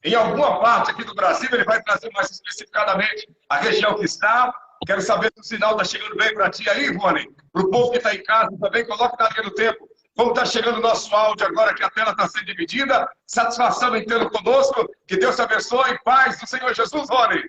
em alguma parte aqui do Brasil, ele vai trazer mais especificadamente a região que está. Quero saber se o sinal está chegando bem para ti aí, Rony. Para o povo que está em casa também, coloque na linha do tempo. Como está chegando o nosso áudio agora que a tela está sendo dividida. Satisfação em tê-lo conosco. Que Deus te abençoe. Paz do Senhor Jesus, Rony.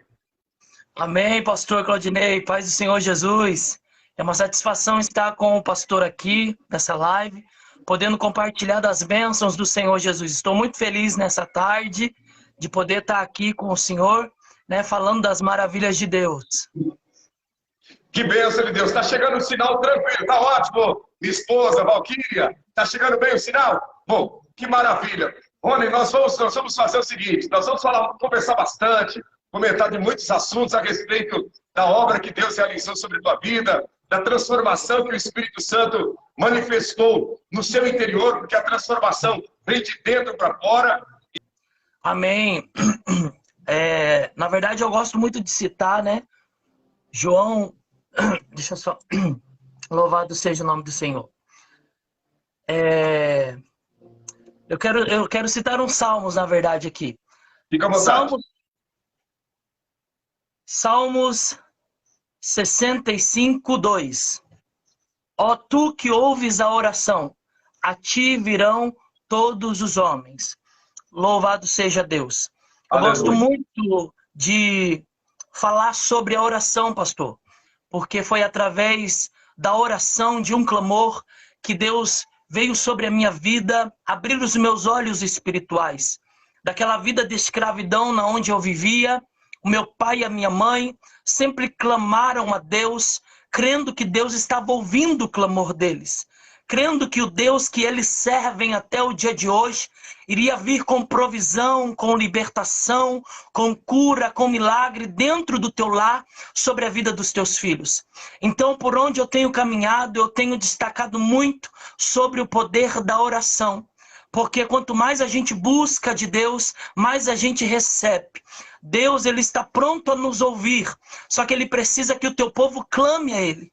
Amém, pastor Claudinei. Paz do Senhor Jesus. É uma satisfação estar com o pastor aqui nessa live, podendo compartilhar das bênçãos do Senhor Jesus. Estou muito feliz nessa tarde de poder estar aqui com o Senhor, né, falando das maravilhas de Deus. Que bênção de Deus. Está chegando o sinal tranquilo. Está ótimo. Minha esposa, Valquíria. Está chegando bem o sinal? Bom, que maravilha. Rony, nós vamos fazer o seguinte. Nós vamos conversar bastante, comentar de muitos assuntos a respeito da obra que Deus realizou sobre a tua vida, da transformação que o Espírito Santo manifestou no seu interior, porque a transformação vem de dentro para fora. Amém. Na verdade, eu gosto muito de citar, né? João, deixa eu só... Louvado seja o nome do Senhor. Eu quero citar uns salmos, na verdade, aqui. Fica à vontade. Salmos 65, 2. Ó tu que ouves a oração, a ti virão todos os homens. Louvado seja Deus. Eu Aleluia. Gosto muito de falar sobre a oração, pastor, porque foi através da oração, de um clamor, que Deus veio sobre a minha vida, abrir os meus olhos espirituais. Daquela vida de escravidão na onde eu vivia, o meu pai e a minha mãe sempre clamaram a Deus, crendo que Deus estava ouvindo o clamor deles, crendo que o Deus que eles servem até o dia de hoje iria vir com provisão, com libertação, com cura, com milagre dentro do teu lar, sobre a vida dos teus filhos. Então, por onde eu tenho caminhado, eu tenho destacado muito sobre o poder da oração. Porque quanto mais a gente busca de Deus, mais a gente recebe. Deus, ele está pronto a nos ouvir, só que ele precisa que o teu povo clame a ele.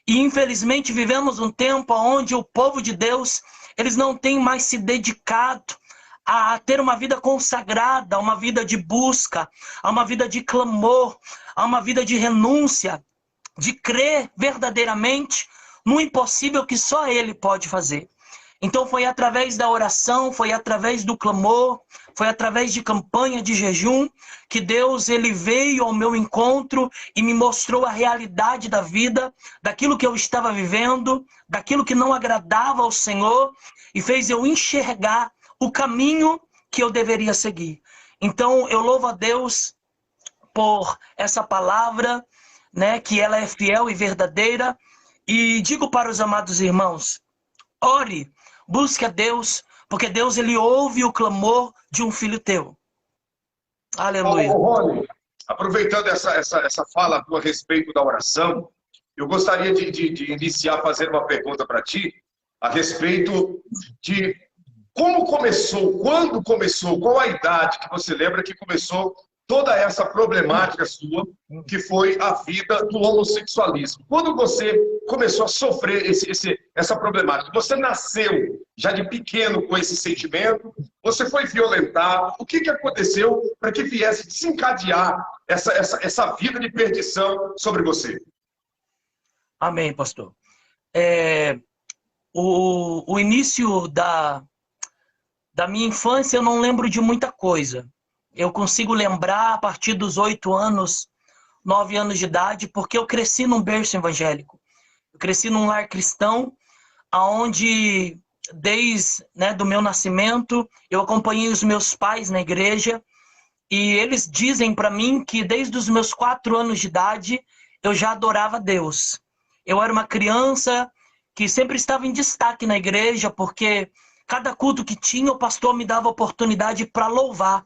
E infelizmente vivemos um tempo onde o povo de Deus, eles não têm mais se dedicado a ter uma vida consagrada, a uma vida de busca, a uma vida de clamor, a uma vida de renúncia, de crer verdadeiramente no impossível que só ele pode fazer. Então foi através da oração, foi através do clamor, foi através de campanha de jejum que Deus, ele veio ao meu encontro e me mostrou a realidade da vida, daquilo que eu estava vivendo, daquilo que não agradava ao Senhor, e fez eu enxergar o caminho que eu deveria seguir. Então eu louvo a Deus por essa palavra, né, que ela é fiel e verdadeira, e digo para os amados irmãos, ore, busque a Deus, porque Deus, ele ouve o clamor de um filho teu. Aleluia. Rony, aproveitando essa fala a respeito da oração, eu gostaria de iniciar fazendo uma pergunta para ti a respeito de como começou, quando começou, qual a idade que você lembra que começou toda essa problemática sua, que foi a vida do homossexualismo. Quando você começou a sofrer essa problemática, você nasceu já de pequeno com esse sentimento, você foi violentado, o que aconteceu para que viesse desencadear essa vida de perdição sobre você? Amém, pastor. O início da minha infância eu não lembro de muita coisa. Eu consigo lembrar a partir dos 8 anos, 9 anos de idade, porque eu cresci num berço evangélico. Eu cresci num lar cristão, onde desde do meu nascimento, eu acompanhei os meus pais na igreja, e eles dizem para mim que desde os meus 4 anos de idade, eu já adorava Deus. Eu era uma criança que sempre estava em destaque na igreja, porque cada culto que tinha, o pastor me dava oportunidade para louvar.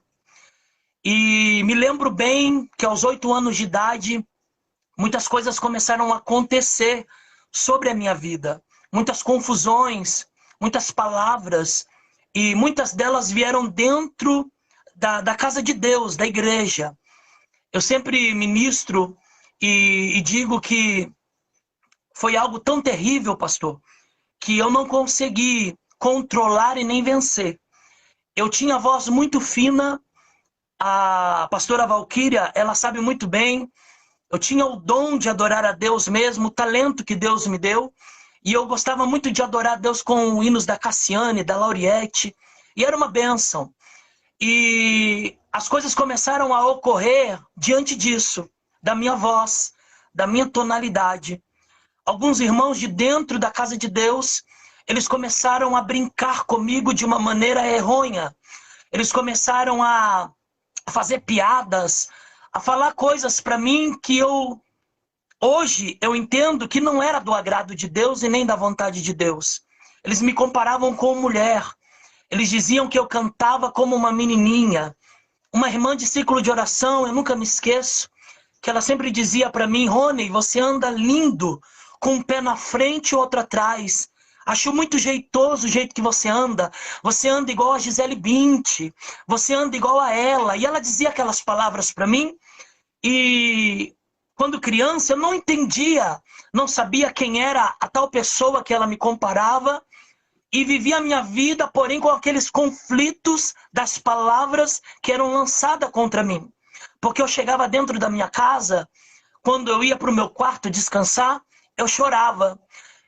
E me lembro bem que aos 8 anos de idade, muitas coisas começaram a acontecer sobre a minha vida. Muitas confusões, muitas palavras, e muitas delas vieram dentro da casa de Deus, da igreja. Eu sempre ministro e digo que foi algo tão terrível, pastor, que eu não consegui controlar e nem vencer. Eu tinha a voz muito fina, A pastora Valquíria, ela sabe muito bem, eu tinha o dom de adorar a Deus mesmo, o talento que Deus me deu, e eu gostava muito de adorar a Deus com hinos da Cassiane, da Lauriette, e era uma bênção. E as coisas começaram a ocorrer diante disso, da minha voz, da minha tonalidade. Alguns irmãos de dentro da casa de Deus, eles começaram a brincar comigo de uma maneira errônea. Eles começaram a fazer piadas, a falar coisas para mim que hoje eu entendo que não era do agrado de Deus e nem da vontade de Deus. Eles me comparavam com mulher. Eles diziam que eu cantava como uma menininha. Uma irmã de ciclo de oração, eu nunca me esqueço, que ela sempre dizia para mim: Rony, você anda lindo, com um pé na frente e outro atrás. Acho muito jeitoso o jeito que você anda. Você anda igual a Gisele Bündchen. Você anda igual a ela. E ela dizia aquelas palavras para mim. E quando criança eu não entendia, não sabia quem era a tal pessoa que ela me comparava. E vivia a minha vida, porém, com aqueles conflitos das palavras que eram lançadas contra mim. Porque eu chegava dentro da minha casa, quando eu ia para o meu quarto descansar, eu chorava.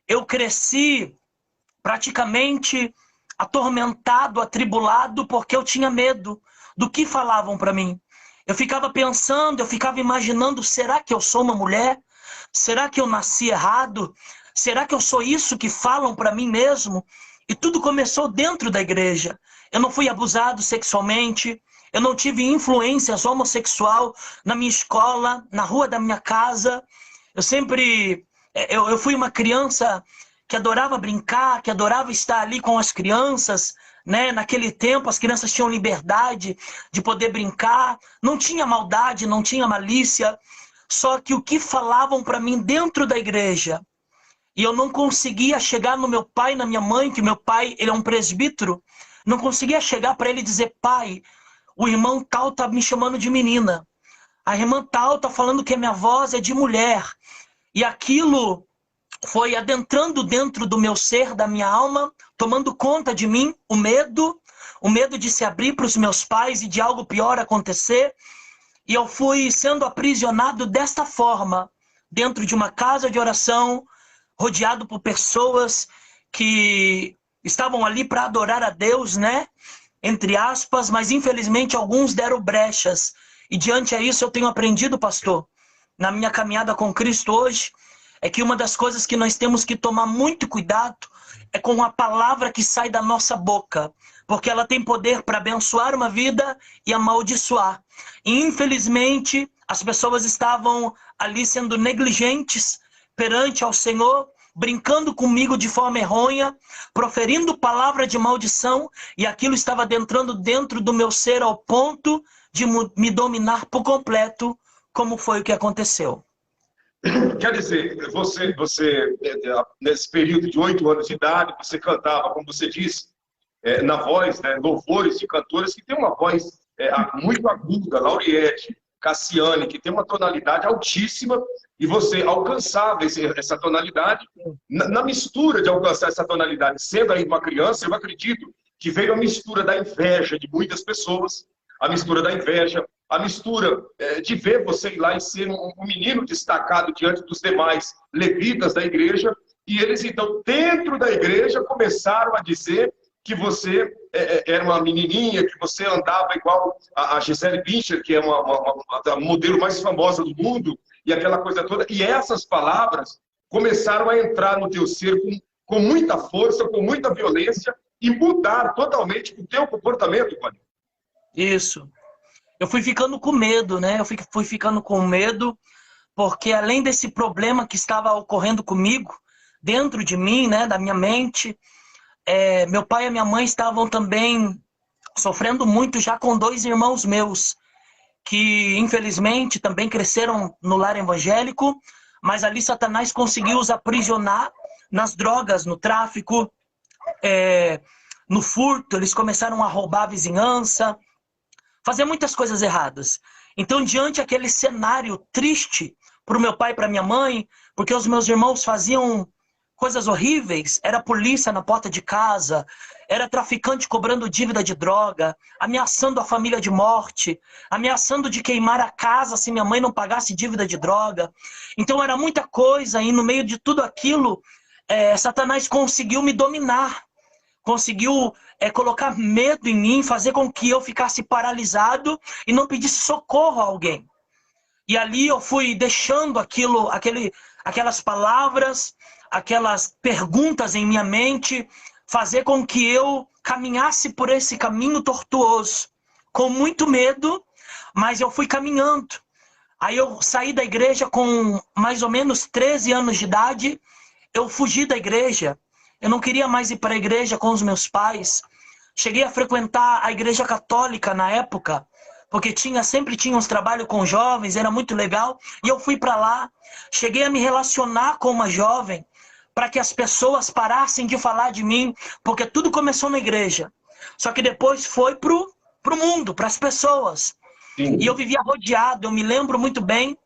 Eu cresci praticamente atormentado, atribulado, porque eu tinha medo do que falavam para mim. Eu ficava pensando, eu ficava imaginando, será que eu sou uma mulher? Será que eu nasci errado? Será que eu sou isso que falam para mim mesmo? E tudo começou dentro da igreja. Eu não fui abusado sexualmente, eu não tive influências homossexual na minha escola, na rua da minha casa. Eu fui uma criança que adorava brincar, que adorava estar ali com as crianças, né? Naquele tempo as crianças tinham liberdade de poder brincar, não tinha maldade, não tinha malícia, só que o que falavam para mim dentro da igreja, e eu não conseguia chegar no meu pai, na minha mãe, que meu pai, ele é um presbítero, não conseguia chegar para ele e dizer: pai, o irmão tal tá me chamando de menina, a irmã tal tá falando que a minha voz é de mulher, e aquilo foi adentrando dentro do meu ser, da minha alma, tomando conta de mim, o medo de se abrir para os meus pais e de algo pior acontecer. E eu fui sendo aprisionado desta forma, dentro de uma casa de oração, rodeado por pessoas que estavam ali para adorar a Deus, né? Entre aspas, mas infelizmente alguns deram brechas. E diante a isso eu tenho aprendido, pastor, na minha caminhada com Cristo hoje, é que uma das coisas que nós temos que tomar muito cuidado é com a palavra que sai da nossa boca, porque ela tem poder para abençoar uma vida e amaldiçoar. E infelizmente as pessoas estavam ali sendo negligentes perante ao Senhor, brincando comigo de forma errônea, proferindo palavra de maldição, e aquilo estava adentrando dentro do meu ser ao ponto de me dominar por completo, como foi o que aconteceu. Quer dizer, você nesse período de 8 anos de idade, você cantava, como você disse, na voz, né, louvores de cantores que tem uma voz muito aguda, Lauriette, Cassiane, que tem uma tonalidade altíssima, e você alcançava essa tonalidade. Na mistura de alcançar essa tonalidade, sendo ainda uma criança, eu acredito que veio a mistura da inveja de muitas pessoas, a mistura da inveja, a mistura de ver você ir lá e ser um menino destacado diante dos demais levitas da igreja, e eles então, dentro da igreja, começaram a dizer que você era uma menininha, que você andava igual a Gisele Bündchen, que é a modelo mais famosa do mundo, e aquela coisa toda. E essas palavras começaram a entrar no teu ser com muita força, com muita violência, e mudar totalmente o teu comportamento, Rony. Isso. Eu fui ficando com medo, né? Eu fui ficando com medo, porque além desse problema que estava ocorrendo comigo, dentro de mim, né, da minha mente, meu pai e a minha mãe estavam também sofrendo muito já com 2 irmãos meus, que infelizmente também cresceram no lar evangélico, mas ali Satanás conseguiu os aprisionar nas drogas, no tráfico, no furto. Eles começaram a roubar a vizinhança, fazer muitas coisas erradas. Então, diante daquele cenário triste para o meu pai e para minha mãe, porque os meus irmãos faziam coisas horríveis. Era polícia na porta de casa, era traficante cobrando dívida de droga, ameaçando a família de morte, ameaçando de queimar a casa se minha mãe não pagasse dívida de droga. Então era muita coisa, e no meio de tudo aquilo, Satanás conseguiu me dominar, conseguiu colocar medo em mim, fazer com que eu ficasse paralisado e não pedisse socorro a alguém. E ali eu fui deixando aquelas palavras, aquelas perguntas em minha mente, fazer com que eu caminhasse por esse caminho tortuoso, com muito medo, mas eu fui caminhando. Aí eu saí da igreja com mais ou menos 13 anos de idade, eu fugi da igreja, eu não queria mais ir para a igreja com os meus pais. Cheguei a frequentar a igreja católica na época, porque sempre tinha uns trabalhos com jovens, era muito legal, e eu fui para lá. Cheguei a me relacionar com uma jovem, para que as pessoas parassem de falar de mim, porque tudo começou na igreja. Só que depois foi pro mundo, para as pessoas. Sim. E eu vivia rodeado, eu me lembro muito bem,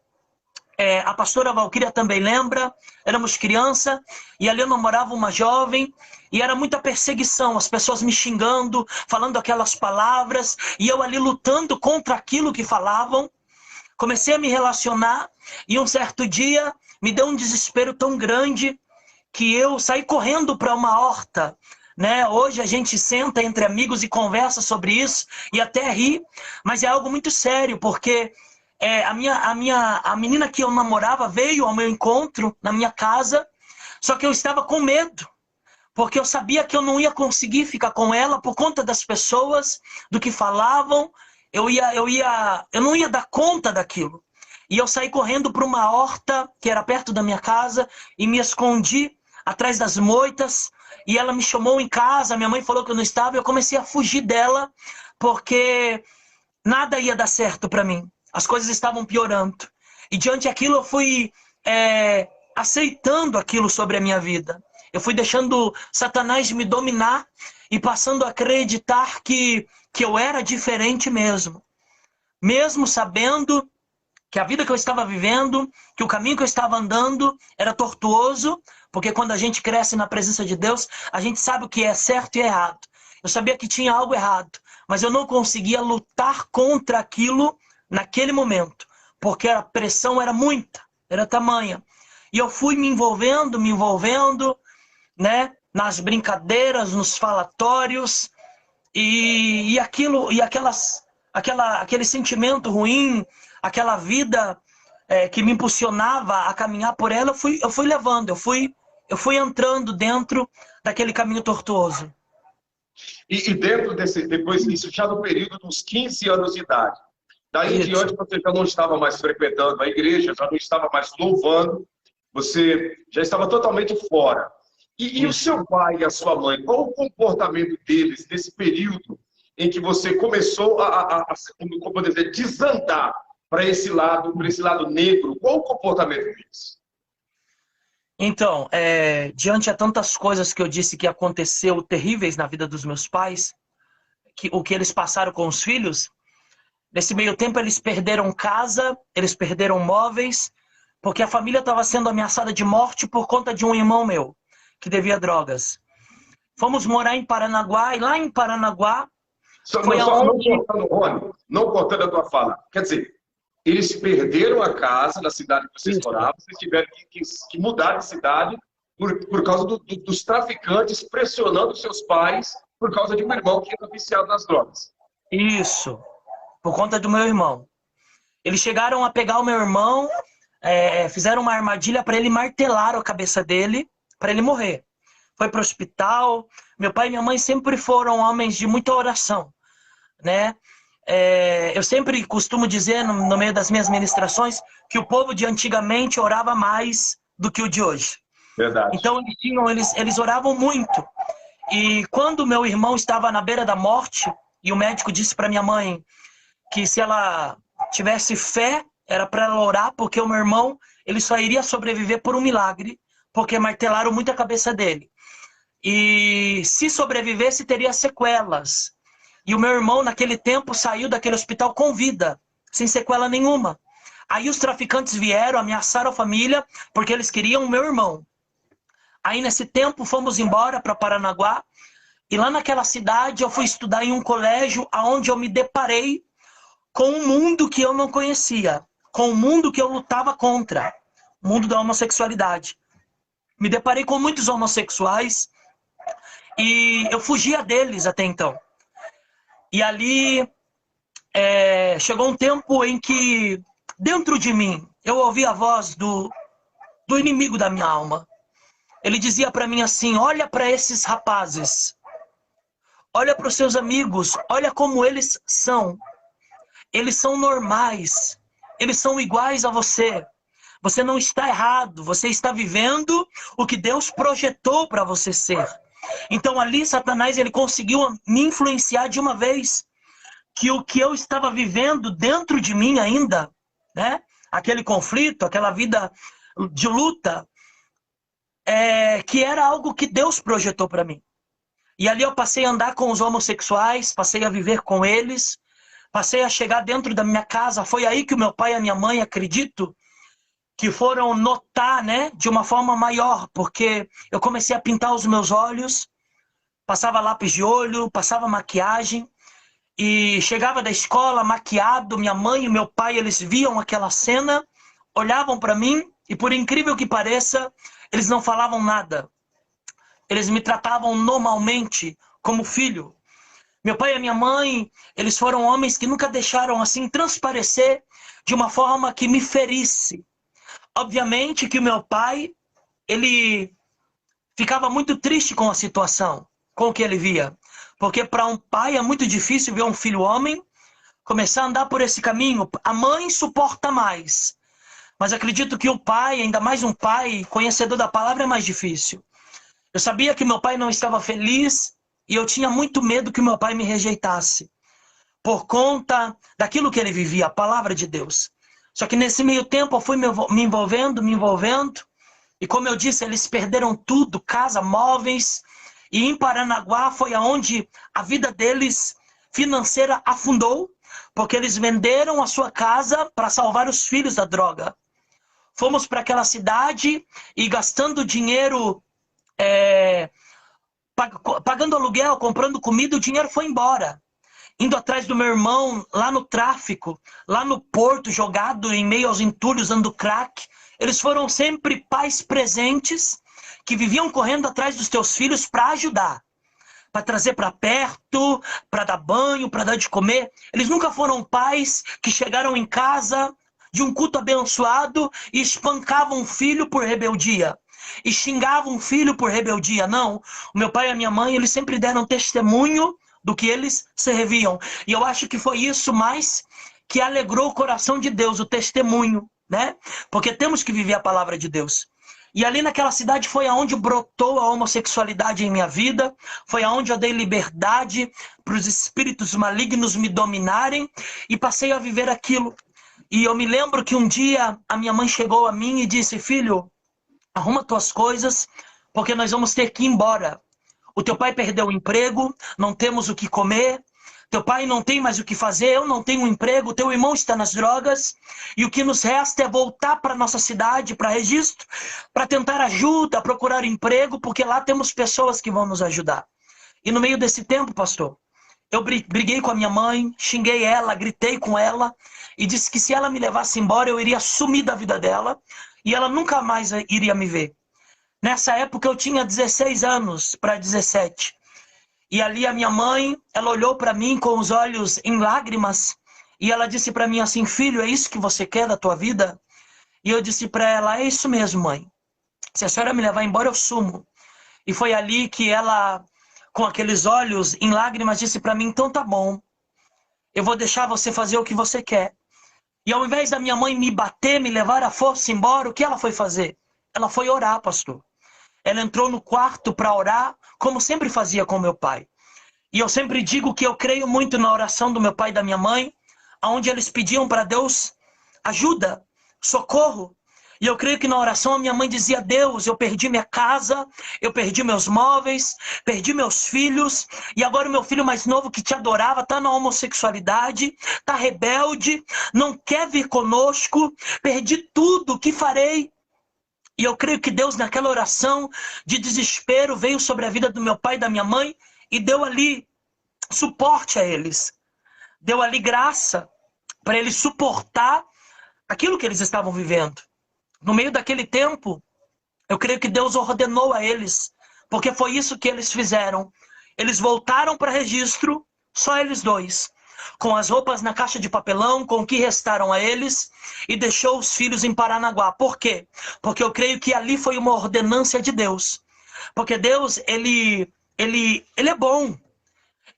a pastora Valquíria também lembra, éramos criança, e ali eu namorava uma jovem, e era muita perseguição, as pessoas me xingando, falando aquelas palavras, e eu ali lutando contra aquilo que falavam. Comecei a me relacionar, e um certo dia me deu um desespero tão grande, que eu saí correndo para uma horta, né? Hoje a gente senta entre amigos e conversa sobre isso, e até ri, mas é algo muito sério, porque a menina que eu namorava veio ao meu encontro na minha casa, só que eu estava com medo, porque eu sabia que eu não ia conseguir ficar com ela por conta das pessoas, do que falavam, eu não ia dar conta daquilo. E eu saí correndo para uma horta que era perto da minha casa e me escondi atrás das moitas, e ela me chamou em casa, minha mãe falou que eu não estava, e eu comecei a fugir dela, porque nada ia dar certo para mim. As coisas estavam piorando. E diante daquilo eu fui aceitando aquilo sobre a minha vida. Eu fui deixando Satanás me dominar e passando a acreditar que eu era diferente mesmo. Mesmo sabendo que a vida que eu estava vivendo, que o caminho que eu estava andando era tortuoso, porque quando a gente cresce na presença de Deus, a gente sabe o que é certo e errado. Eu sabia que tinha algo errado, mas eu não conseguia lutar contra aquilo naquele momento, porque a pressão era muita, era tamanha. E eu fui me envolvendo, né, nas brincadeiras, nos falatórios, e aquele sentimento ruim, aquela vida que me impulsionava a caminhar por ela, eu fui levando, eu fui entrando dentro daquele caminho tortuoso. E dentro depois disso, já no período dos 15 anos de idade, daí em diante você já não estava mais frequentando a igreja, já não estava mais louvando, você já estava totalmente fora. E o seu pai e a sua mãe, qual o comportamento deles nesse período em que você começou como dizer, desandar para esse lado negro? Qual o comportamento deles? Então, diante de tantas coisas que eu disse que aconteceu terríveis na vida dos meus pais, o que eles passaram com os filhos, nesse meio tempo eles perderam casa, eles perderam móveis, porque a família estava sendo ameaçada de morte por conta de um irmão meu, que devia drogas. Fomos morar em Paranaguá, e lá em Paranaguá... Não cortando a tua fala. Quer dizer, eles perderam a casa na cidade que vocês moravam, vocês tiveram que mudar de cidade por causa dos traficantes pressionando seus pais por causa de um irmão que era viciado nas drogas. Isso, por conta do meu irmão. Eles chegaram a pegar o meu irmão, fizeram uma armadilha para ele martelar a cabeça dele, para ele morrer. Foi para o hospital. Meu pai e minha mãe sempre foram homens de muita oração, né? Eu sempre costumo dizer no meio das minhas ministrações que o povo de antigamente orava mais do que o de hoje. Verdade. Então eles oravam muito. E quando meu irmão estava na beira da morte, e o médico disse para minha mãe que se ela tivesse fé, era para ela orar, porque o meu irmão ele só iria sobreviver por um milagre, porque martelaram muito a cabeça dele. E se sobrevivesse, teria sequelas. E o meu irmão, naquele tempo, saiu daquele hospital com vida, sem sequela nenhuma. Aí os traficantes vieram, ameaçaram a família, porque eles queriam o meu irmão. Aí nesse tempo fomos embora para Paranaguá. E lá naquela cidade eu fui estudar em um colégio onde eu me deparei com um mundo que eu não conhecia. Com um mundo que eu lutava contra. O mundo da homossexualidade. Me deparei com muitos homossexuais. E eu fugia deles até então. E ali chegou um tempo em que, dentro de mim, eu ouvi a voz do inimigo da minha alma. Ele dizia para mim assim: olha para esses rapazes. Olha para os seus amigos. Olha como eles são. Eles são normais. Eles são iguais a você. Você não está errado. Você está vivendo o que Deus projetou para você ser. Então ali Satanás ele conseguiu me influenciar de uma vez que o que eu estava vivendo dentro de mim ainda, né? Aquele conflito, aquela vida de luta, que era algo que Deus projetou para mim. E ali eu passei a andar com os homossexuais, passei a viver com eles, passei a chegar dentro da minha casa. Foi aí que o meu pai e a minha mãe, acredito, que foram notar, né, de uma forma maior, porque eu comecei a pintar os meus olhos, passava lápis de olho, passava maquiagem, e chegava da escola maquiado. Minha mãe e meu pai, eles viam aquela cena, olhavam para mim, e por incrível que pareça, eles não falavam nada. Eles me tratavam normalmente, como filho. Meu pai e a minha mãe, eles foram homens que nunca deixaram assim transparecer de uma forma que me ferisse. Obviamente que o meu pai, ele ficava muito triste com a situação, com o que ele via. Porque para um pai é muito difícil ver um filho homem começar a andar por esse caminho. A mãe suporta mais. Mas acredito que o pai, ainda mais um pai conhecedor da palavra, é mais difícil. Eu sabia que meu pai não estava feliz e eu tinha muito medo que meu pai me rejeitasse. Por conta daquilo que ele vivia, a palavra de Deus. Só que nesse meio tempo eu fui me envolvendo. E como eu disse, eles perderam tudo, casa, móveis. E em Paranaguá foi aonde a vida deles financeira afundou. Porque eles venderam a sua casa para salvar os filhos da droga. Fomos para aquela cidade e gastando dinheiro... pagando aluguel, comprando comida, o dinheiro foi embora. Indo atrás do meu irmão, lá no tráfico, lá no porto, jogado em meio aos entulhos, dando crack. Eles foram sempre pais presentes, que viviam correndo atrás dos teus filhos para ajudar. Para trazer para perto, para dar banho, para dar de comer. Eles nunca foram pais que chegaram em casa de um culto abençoado e espancavam um filho por rebeldia. E xingava um filho por rebeldia. Não, o meu pai e a minha mãe, eles sempre deram testemunho do que eles serviam. E eu acho que foi isso mais que alegrou o coração de Deus, o testemunho, né? Porque temos que viver a palavra de Deus. E ali naquela cidade foi aonde brotou a homossexualidade em minha vida, foi aonde eu dei liberdade para os espíritos malignos me dominarem e passei a viver aquilo. E eu me lembro que um dia a minha mãe chegou a mim e disse: filho, arruma tuas coisas, porque nós vamos ter que ir embora. O teu pai perdeu o emprego, não temos o que comer. Teu pai não tem mais o que fazer, eu não tenho um emprego, teu irmão está nas drogas. E o que nos resta é voltar para nossa cidade, para Registro, para tentar ajuda, procurar emprego, porque lá temos pessoas que vão nos ajudar. E no meio desse tempo, pastor, eu briguei com a minha mãe, xinguei ela, gritei com ela e disse que se ela me levasse embora, eu iria sumir da vida dela e ela nunca mais iria me ver. Nessa época eu tinha 16 anos para 17. E ali a minha mãe, ela olhou para mim com os olhos em lágrimas e ela disse para mim assim: filho, é isso que você quer da tua vida? E eu disse para ela: é isso mesmo, mãe. Se a senhora me levar embora, eu sumo. E foi ali que ela, com aqueles olhos em lágrimas, disse para mim: então tá bom, eu vou deixar você fazer o que você quer. E ao invés da minha mãe me bater, me levar à força embora, o que ela foi fazer? Ela foi orar, pastor. Ela entrou no quarto para orar, como sempre fazia com meu pai. E eu sempre digo que eu creio muito na oração do meu pai e da minha mãe, onde eles pediam para Deus ajuda, socorro. E eu creio que na oração a minha mãe dizia: Deus, eu perdi minha casa, eu perdi meus móveis, perdi meus filhos, e agora o meu filho mais novo que te adorava está na homossexualidade, está rebelde, não quer vir conosco, perdi tudo, o que farei? E eu creio que Deus, naquela oração de desespero, veio sobre a vida do meu pai e da minha mãe e deu ali suporte a eles. Deu ali graça para eles suportar aquilo que eles estavam vivendo. No meio daquele tempo, eu creio que Deus ordenou a eles, porque foi isso que eles fizeram. Eles voltaram para registro, só eles dois, com as roupas na caixa de papelão, com o que restaram a eles, e deixou os filhos em Paranaguá. Por quê? Porque eu creio que ali foi uma ordenância de Deus. Porque Deus, ele é bom.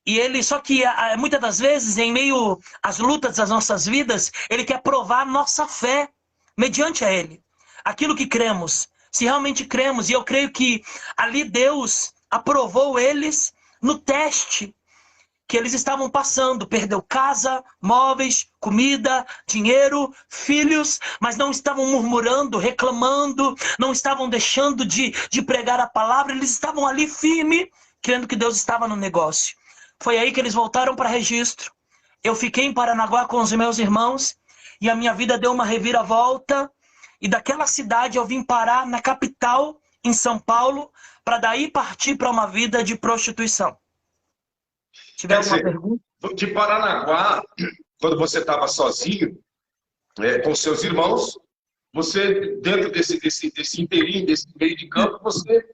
E ele, só que muitas das vezes, em meio às lutas das nossas vidas, ele quer provar nossa fé mediante a ele. Aquilo que cremos, se realmente cremos. E eu creio que ali Deus aprovou eles no teste que eles estavam passando. Perdeu casa, móveis, comida, dinheiro, filhos, mas não estavam murmurando, reclamando, não estavam deixando de pregar a palavra. Eles estavam ali firme, crendo que Deus estava no negócio. Foi aí que eles voltaram para registro. Eu fiquei em Paranaguá com os meus irmãos e a minha vida deu uma reviravolta. E daquela cidade eu vim parar na capital, em São Paulo, para daí partir para uma vida de prostituição. Tiver alguma pergunta? De Paranaguá, quando você estava sozinho, com seus irmãos, você, dentro desse inteirinho, desse meio de campo, você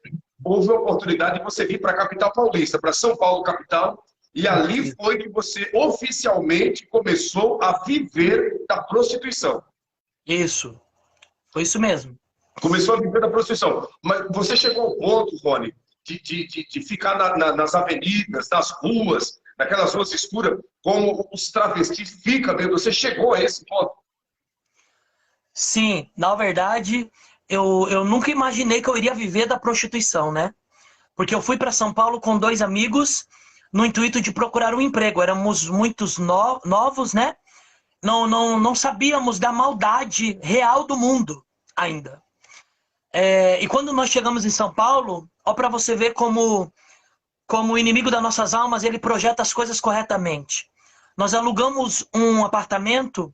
houve a oportunidade de você vir para a capital paulista, para São Paulo, capital, e ali foi que você oficialmente começou a viver da prostituição. Isso. Foi isso mesmo. Começou a viver da prostituição. Mas você chegou ao ponto, Rony, de ficar nas avenidas, nas ruas, naquelas ruas escuras, como os travestis ficam mesmo. Você chegou a esse ponto? Sim, na verdade, eu nunca imaginei que eu iria viver da prostituição, né? Porque eu fui para São Paulo com 2 amigos no intuito de procurar um emprego. Éramos muitos novos, né? Não sabíamos da maldade real do mundo ainda. E quando nós chegamos em São Paulo, ó, para você ver como o inimigo das nossas almas, ele projeta as coisas corretamente. Nós alugamos um apartamento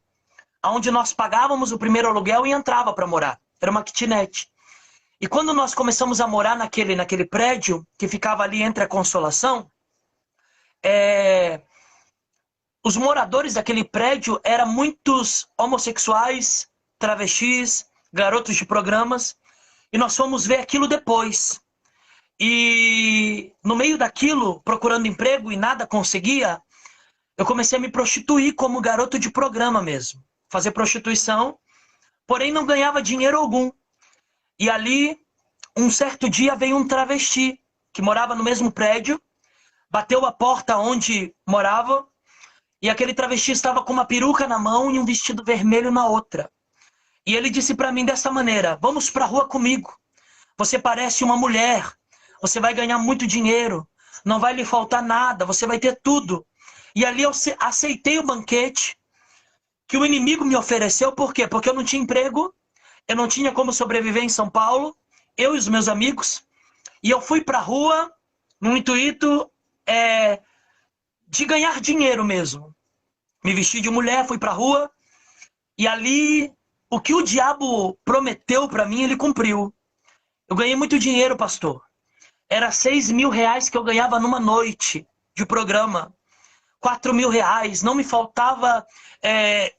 onde nós pagávamos o primeiro aluguel e entrava para morar. Era uma kitnet. E quando nós começamos a morar naquele prédio, que ficava ali entre a Consolação, os moradores daquele prédio eram muitos homossexuais, travestis, garotos de programas, e nós fomos ver aquilo depois. E no meio daquilo, procurando emprego e nada conseguia, eu comecei a me prostituir como garoto de programa mesmo. Fazer prostituição, porém não ganhava dinheiro algum. E ali, um certo dia, veio um travesti que morava no mesmo prédio, bateu a porta onde morava, e aquele travesti estava com uma peruca na mão e um vestido vermelho na outra. E ele disse para mim dessa maneira: vamos para a rua comigo. Você parece uma mulher, você vai ganhar muito dinheiro, não vai lhe faltar nada, você vai ter tudo. E ali eu aceitei o banquete que o inimigo me ofereceu. Por quê? Porque eu não tinha emprego, eu não tinha como sobreviver em São Paulo, eu e os meus amigos. E eu fui para a rua no intuito de ganhar dinheiro mesmo. Me vesti de mulher, fui para a rua, e ali o que o diabo prometeu para mim, ele cumpriu. Eu ganhei muito dinheiro, pastor. Era 6 mil reais que eu ganhava numa noite de programa. 4 mil reais, não me faltava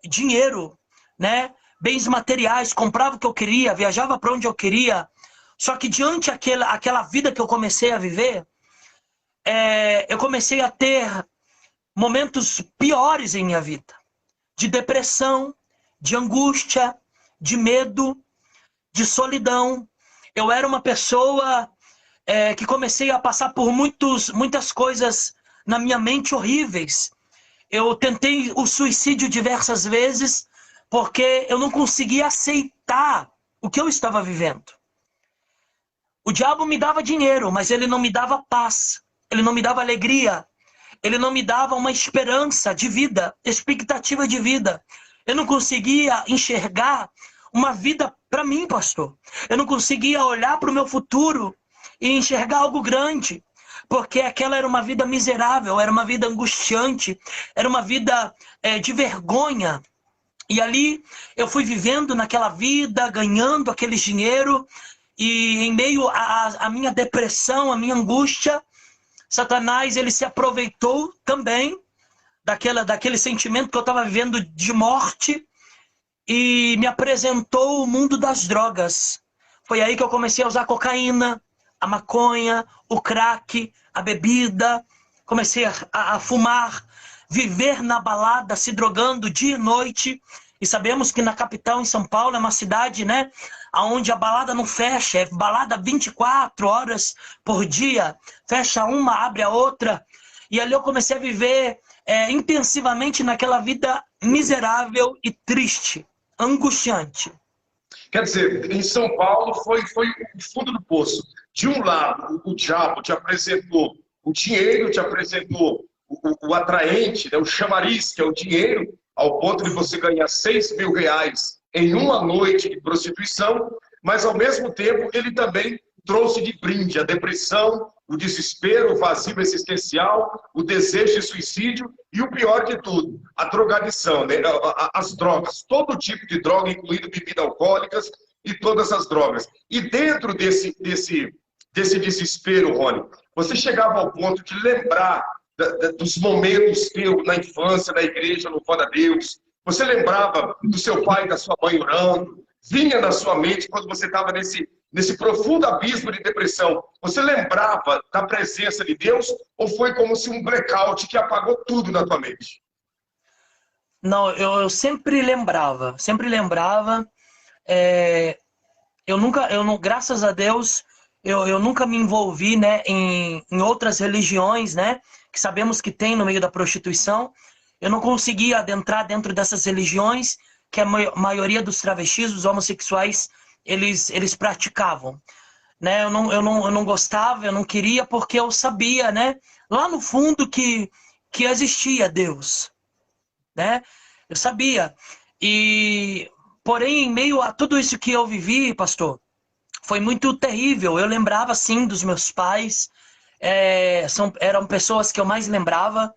dinheiro, né? Bens materiais, comprava o que eu queria, viajava para onde eu queria. Só que diante aquela vida que eu comecei a viver, eu comecei a ter momentos piores em minha vida. De depressão, de angústia, de medo, de solidão. Eu era uma pessoa que comecei a passar por muitas coisas na minha mente horríveis. Eu tentei o suicídio diversas vezes porque eu não conseguia aceitar o que eu estava vivendo. O diabo me dava dinheiro, mas ele não me dava paz, ele não me dava alegria, ele não me dava uma esperança de vida, expectativa de vida. Eu não conseguia enxergar uma vida para mim, pastor. Eu não conseguia olhar para o meu futuro e enxergar algo grande, porque aquela era uma vida miserável, era uma vida angustiante, era uma vida de vergonha. E ali eu fui vivendo naquela vida, ganhando aquele dinheiro, e em meio à minha depressão, à minha angústia, Satanás ele se aproveitou também daquele sentimento que eu estava vivendo de morte e me apresentou o mundo das drogas. Foi aí que eu comecei a usar cocaína, a maconha, o crack, a bebida. Comecei a fumar, viver na balada, se drogando dia e noite. E sabemos que na capital, em São Paulo, é uma cidade, né, onde a balada não fecha, é balada 24 horas por dia. Fecha uma, abre a outra. E ali eu comecei a viver intensivamente naquela vida miserável e triste, angustiante. Quer dizer, em São Paulo foi o fundo do poço. De um lado, o diabo te apresentou o dinheiro, te apresentou o atraente, né, o chamariz, que é o dinheiro, ao ponto de você ganhar R$ 6.000 em uma noite de prostituição, mas ao mesmo tempo ele também trouxe de brinde a depressão, o desespero, o vazio existencial, o desejo de suicídio e o pior de tudo, a drogadição, né? As drogas, todo tipo de droga, incluindo bebidas alcoólicas e todas as drogas. E dentro desse desespero, Rony, você chegava ao ponto de lembrar dos momentos teus na infância, na igreja, no Fora Deus. Você lembrava do seu pai e da sua mãe orando? Vinha na sua mente quando você estava nesse profundo abismo de depressão? Você lembrava da presença de Deus ou foi como se um blackout que apagou tudo na tua mente? Não, eu sempre lembrava, sempre lembrava. Graças a Deus, eu nunca me envolvi, né, em outras religiões, né, que sabemos que tem no meio da prostituição. Eu não conseguia adentrar dentro dessas religiões que a maioria dos travestis, dos homossexuais, eles praticavam, né? Eu não gostava, eu não queria, porque eu sabia, né, lá no fundo que existia Deus, né? Eu sabia. Porém, em meio a tudo isso que eu vivi, pastor, foi muito terrível. Eu lembrava, sim, dos meus pais. Eram pessoas que eu mais lembrava.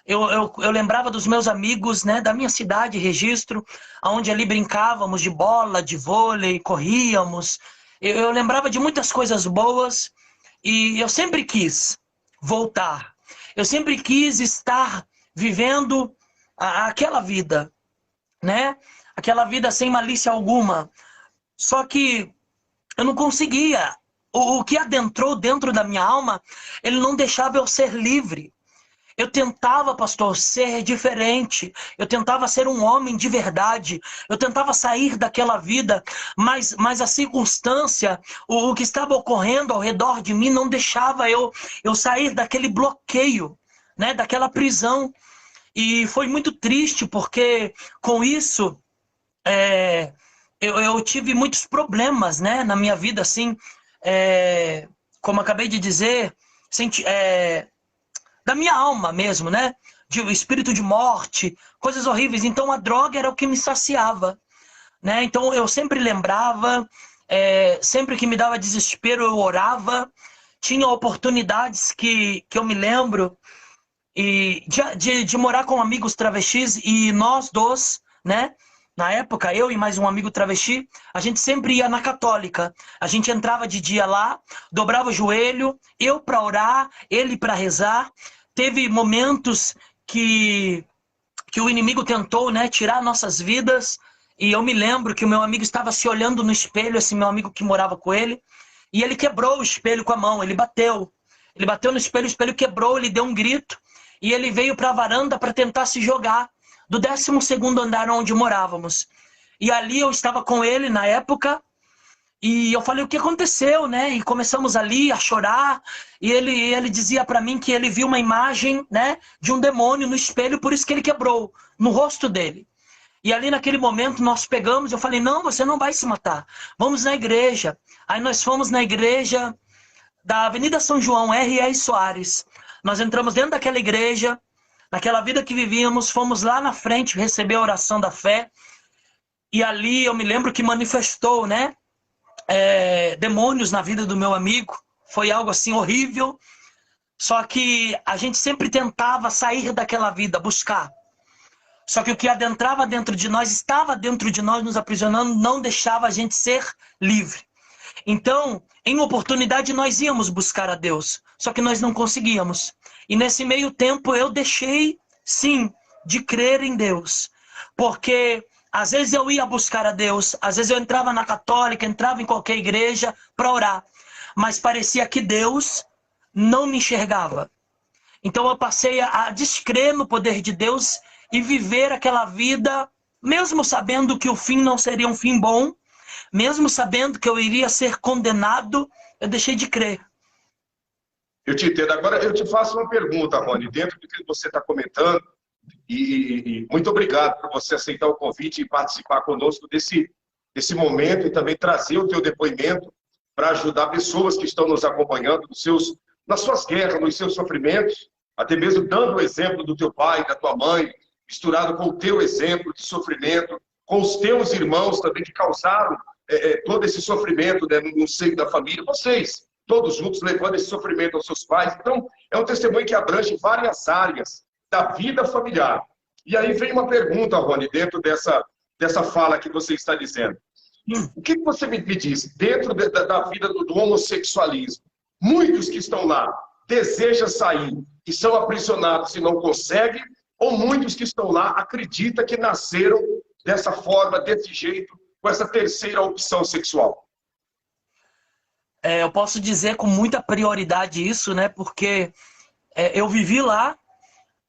Eu lembrava dos meus amigos, né, da minha cidade, Registro, onde ali brincávamos de bola, de vôlei, corríamos. Eu lembrava de muitas coisas boas e eu sempre quis voltar. Eu sempre quis estar vivendo aquela vida, né? Aquela vida sem malícia alguma. Só que eu não conseguia. O que adentrou dentro da minha alma, ele não deixava eu ser livre. Eu tentava, pastor, ser diferente. Eu tentava ser um homem de verdade. Eu tentava sair daquela vida, mas a circunstância, o que estava ocorrendo ao redor de mim não deixava eu sair daquele bloqueio, né, daquela prisão. E foi muito triste, porque com isso eu tive muitos problemas, né, na minha vida, assim, como acabei de dizer, da minha alma mesmo, né? De espírito de morte, coisas horríveis. Então a droga era o que me saciava, né? Então eu sempre lembrava, sempre que me dava desespero eu orava. Tinha oportunidades que eu me lembro e de morar com amigos travestis, e nós dois, né? Na época, eu e mais um amigo travesti, a gente sempre ia na católica. A gente entrava de dia lá, dobrava o joelho, eu para orar, ele para rezar. Teve momentos que o inimigo tentou, né, tirar nossas vidas. E eu me lembro que o meu amigo estava se olhando no espelho, esse meu amigo que morava com ele. E ele quebrou o espelho com a mão, ele bateu. Ele bateu no espelho, o espelho quebrou, ele deu um grito. E ele veio para a varanda para tentar se jogar do 12º andar onde morávamos. E ali eu estava com ele na época, e eu falei, o que aconteceu, né? E começamos ali a chorar, e ele dizia para mim que ele viu uma imagem, né, de um demônio no espelho, por isso que ele quebrou, no rosto dele. E ali naquele momento nós pegamos, eu falei, não, você não vai se matar, vamos na igreja. Aí nós fomos na igreja da Avenida São João, R.R. Soares. Nós entramos dentro daquela igreja, naquela vida que vivíamos, fomos lá na frente receber a oração da fé. E ali eu me lembro que manifestou, né, demônios na vida do meu amigo. Foi algo assim horrível. Só que a gente sempre tentava sair daquela vida, buscar. Só que o que adentrava dentro de nós, estava dentro de nós, nos aprisionando, não deixava a gente ser livre. Então, em oportunidade, nós íamos buscar a Deus, só que nós não conseguíamos. E nesse meio tempo, eu deixei, sim, de crer em Deus. Porque às vezes eu ia buscar a Deus, às vezes eu entrava na católica, entrava em qualquer igreja para orar. Mas parecia que Deus não me enxergava. Então eu passei a descrer no poder de Deus e viver aquela vida, mesmo sabendo que o fim não seria um fim bom, mesmo sabendo que eu iria ser condenado, eu deixei de crer. Eu te entendo. Agora eu te faço uma pergunta, Rony, dentro do que você está comentando, e muito obrigado por você aceitar o convite e participar conosco desse momento e também trazer o teu depoimento para ajudar pessoas que estão nos acompanhando nas suas guerras, nos seus sofrimentos, até mesmo dando o exemplo do teu pai, da tua mãe, misturado com o teu exemplo de sofrimento, com os teus irmãos também que causaram todo esse sofrimento, né, no seio da família, vocês, todos juntos levando esse sofrimento aos seus pais. Então, é um testemunho que abrange várias áreas da vida familiar. E aí vem uma pergunta, Rony, dentro dessa fala que você está dizendo. O que você me diz, dentro da vida do homossexualismo, muitos que estão lá desejam sair e são aprisionados e não conseguem, ou muitos que estão lá acreditam que nasceram dessa forma, desse jeito, com essa terceira opção sexual? Eu posso dizer com muita prioridade isso, né? Porque eu vivi lá,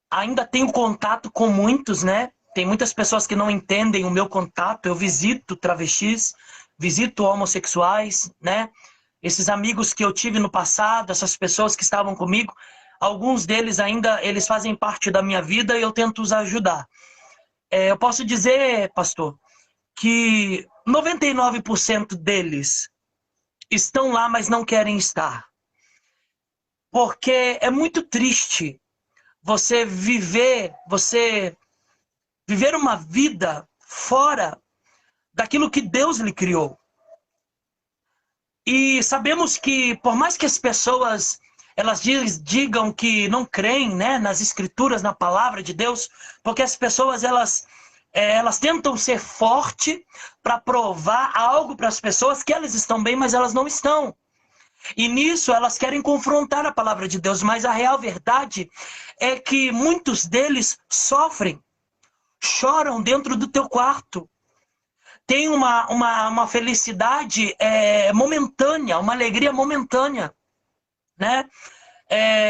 ainda tenho contato com muitos, né? Tem muitas pessoas que não entendem o meu contato. Eu visito travestis, visito homossexuais, né? Esses amigos que eu tive no passado, essas pessoas que estavam comigo, alguns deles ainda, eles fazem parte da minha vida e eu tento os ajudar. Eu posso dizer, pastor, que 99% deles estão lá, mas não querem estar. Porque é muito triste você viver uma vida fora daquilo que Deus lhe criou. E sabemos que, por mais que as pessoas elas digam que não creem, né, nas escrituras, na palavra de Deus, porque as pessoas elas tentam ser fortes para provar algo para as pessoas que elas estão bem, mas elas não estão. E nisso elas querem confrontar a palavra de Deus, mas a real verdade é que muitos deles sofrem, choram dentro do teu quarto. Tem uma felicidade momentânea, uma alegria momentânea, né?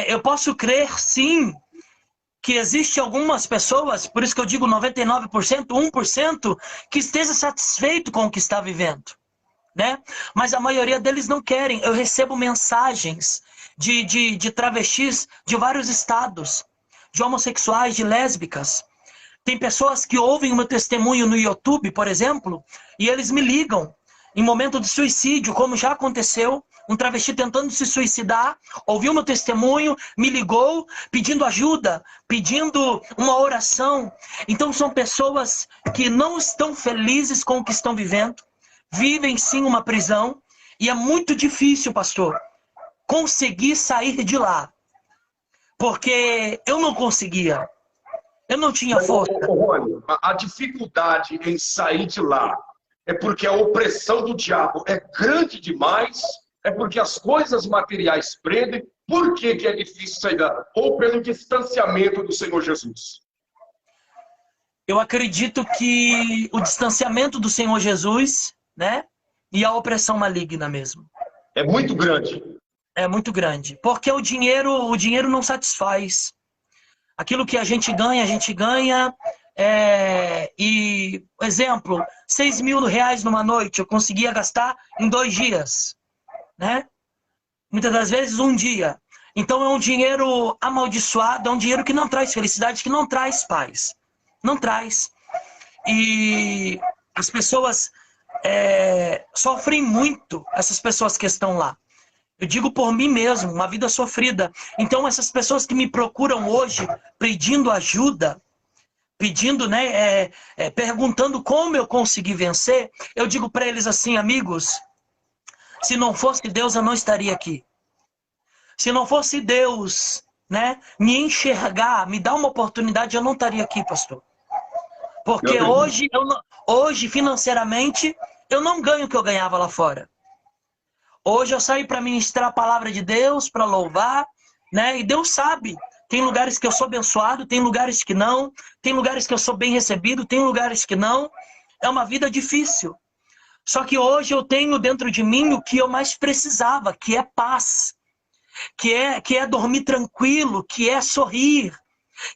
Eu posso crer, sim, que existe algumas pessoas, por isso que eu digo 99%, 1%, que esteja satisfeito com o que está vivendo, né? Mas a maioria deles não querem. Eu recebo mensagens de travestis de vários estados, de homossexuais, de lésbicas. Tem pessoas que ouvem o meu testemunho no YouTube, por exemplo, e eles me ligam em momento de suicídio, como já aconteceu. Um travesti tentando se suicidar, ouviu meu testemunho, me ligou, pedindo ajuda, pedindo uma oração. Então são pessoas que não estão felizes com o que estão vivendo, vivem sim uma prisão, e é muito difícil, pastor, conseguir sair de lá. Porque eu não conseguia. Eu não tinha força. Rony, a dificuldade em sair de lá é porque a opressão do diabo é grande demais? É porque as coisas materiais prendem? Por que é difícil sair dela? Ou pelo distanciamento do Senhor Jesus? Eu acredito que o distanciamento do Senhor Jesus, né? E a opressão maligna mesmo. É muito grande. É muito grande. Porque o dinheiro não satisfaz. Aquilo que a gente ganha. E, exemplo, 6 mil reais numa noite eu conseguia gastar em 2 dias. Né? Muitas das vezes um dia. Então é um dinheiro amaldiçoado, é um dinheiro que não traz felicidade, que não traz paz. Não traz. E as pessoas sofrem muito, essas pessoas que estão lá. Eu digo por mim mesmo, uma vida sofrida. Então essas pessoas que me procuram hoje, pedindo ajuda, pedindo, né, perguntando como eu consegui vencer, eu digo para eles assim, amigos, se não fosse Deus, eu não estaria aqui. Se não fosse Deus, né, me enxergar, me dar uma oportunidade, eu não estaria aqui, pastor. Porque hoje, financeiramente, eu não ganho o que eu ganhava lá fora. Hoje eu saio para ministrar a palavra de Deus, para louvar, né? E Deus sabe. Tem lugares que eu sou abençoado, tem lugares que não. Tem lugares que eu sou bem recebido, tem lugares que não. É uma vida difícil. Só que hoje eu tenho dentro de mim o que eu mais precisava, que é paz. Que é dormir tranquilo, que é sorrir,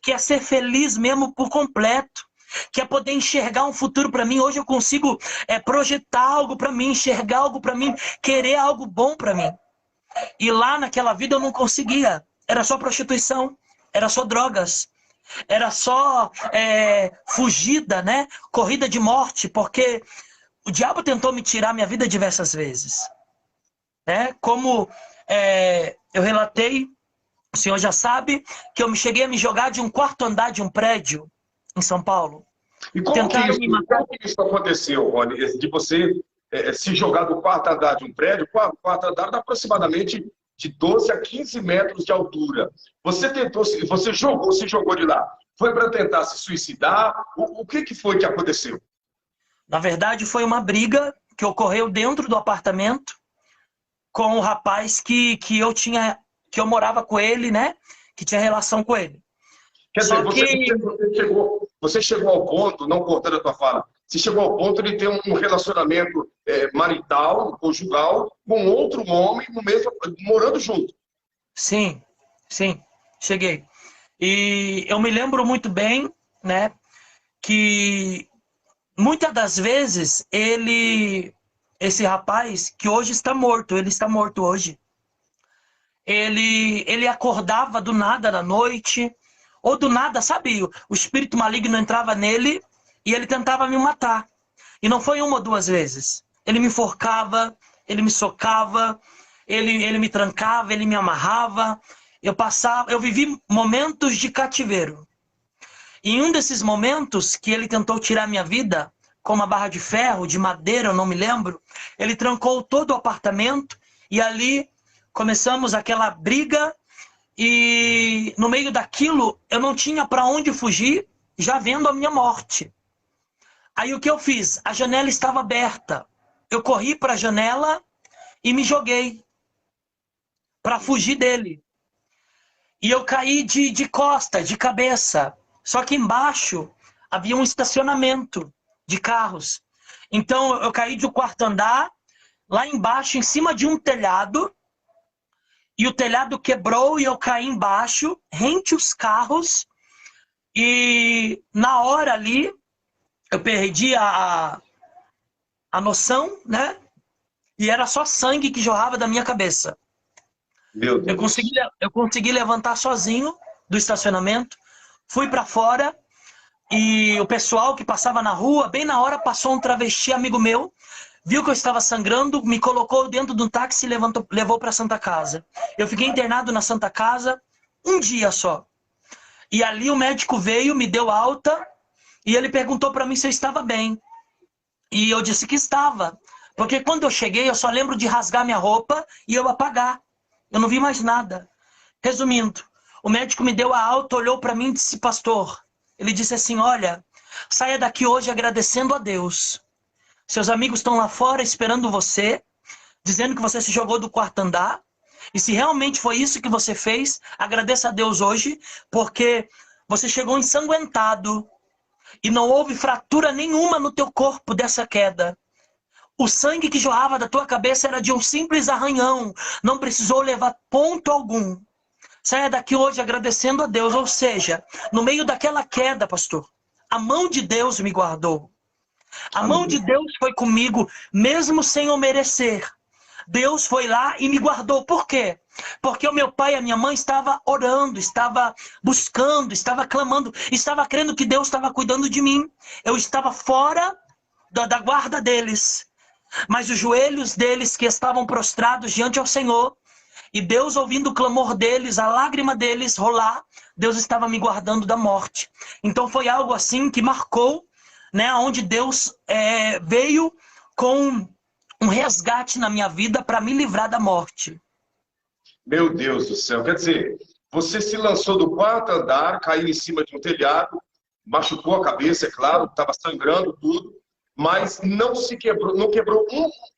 que é ser feliz mesmo por completo, que é poder enxergar um futuro para mim. Hoje eu consigo projetar algo para mim, enxergar algo para mim, querer algo bom para mim. E lá naquela vida eu não conseguia. Era só prostituição, era só drogas, era só fugida, né? Corrida de morte, porque o diabo tentou me tirar minha vida diversas vezes. Né? Como eu relatei, o senhor já sabe, que eu cheguei a me jogar de um quarto andar de um prédio em São Paulo. E como que isso aconteceu, Rony? De você se jogar do quarto andar de um prédio, quarto andar dá aproximadamente de 12 a 15 metros de altura. Você se jogou de lá. Foi para tentar se suicidar? O que foi que aconteceu? Na verdade, foi uma briga que ocorreu dentro do apartamento com o rapaz que eu morava com ele, né? Que tinha relação com ele. Quer dizer, você chegou ao ponto, não cortando a tua fala, você chegou ao ponto de ter um relacionamento marital, conjugal, com outro homem, morando junto. Sim, cheguei. E eu me lembro muito bem, né? Que muitas das vezes esse rapaz, que hoje está morto, ele está morto hoje, ele acordava do nada na noite, ou do nada, sabe, o espírito maligno entrava nele e ele tentava me matar. E não foi uma ou duas vezes. Ele me enforcava, ele me socava, ele me trancava, ele me amarrava. Eu vivi momentos de cativeiro. E em um desses momentos que ele tentou tirar minha vida, com uma barra de ferro, de madeira, eu não me lembro, ele trancou todo o apartamento e ali começamos aquela briga e no meio daquilo eu não tinha para onde fugir, já vendo a minha morte. Aí o que eu fiz? A janela estava aberta. Eu corri para a janela e me joguei para fugir dele. E eu caí de costa, de cabeça. Só que embaixo havia um estacionamento de carros. Então eu caí do quarto andar, lá embaixo, em cima de um telhado, e o telhado quebrou e eu caí embaixo, rente os carros, e na hora ali eu perdi a noção, né? E era só sangue que jorrava da minha cabeça. Meu Deus. Eu consegui levantar sozinho do estacionamento, fui para fora e o pessoal que passava na rua, bem na hora passou um travesti amigo meu, viu que eu estava sangrando, me colocou dentro de um táxi e levou para a Santa Casa. Eu fiquei internado na Santa Casa um dia só. E ali o médico veio, me deu alta e ele perguntou para mim se eu estava bem. E eu disse que estava. Porque quando eu cheguei, eu só lembro de rasgar minha roupa e eu apagar. Eu não vi mais nada. Resumindo, o médico me deu a alta, olhou para mim e disse, pastor, ele disse assim, olha, saia daqui hoje agradecendo a Deus. Seus amigos estão lá fora esperando você, dizendo que você se jogou do quarto andar. E se realmente foi isso que você fez, agradeça a Deus hoje, porque você chegou ensanguentado e não houve fratura nenhuma no teu corpo dessa queda. O sangue que jorrava da tua cabeça era de um simples arranhão. Não precisou levar ponto algum. Saia daqui hoje agradecendo a Deus. Ou seja, no meio daquela queda, pastor, a mão de Deus me guardou. A mão de Deus foi comigo, mesmo sem eu merecer. Deus foi lá e me guardou. Por quê? Porque o meu pai e a minha mãe estavam orando, estava buscando, estava clamando, estava crendo que Deus estava cuidando de mim. Eu estava fora da guarda deles. Mas os joelhos deles que estavam prostrados diante ao Senhor, e Deus ouvindo o clamor deles, a lágrima deles rolar, Deus estava me guardando da morte. Então foi algo assim que marcou, né, onde Deus veio com um resgate na minha vida para me livrar da morte. Meu Deus do céu, quer dizer, você se lançou do quarto andar, caiu em cima de um telhado, machucou a cabeça, é claro, estava sangrando tudo, mas não se quebrou, não quebrou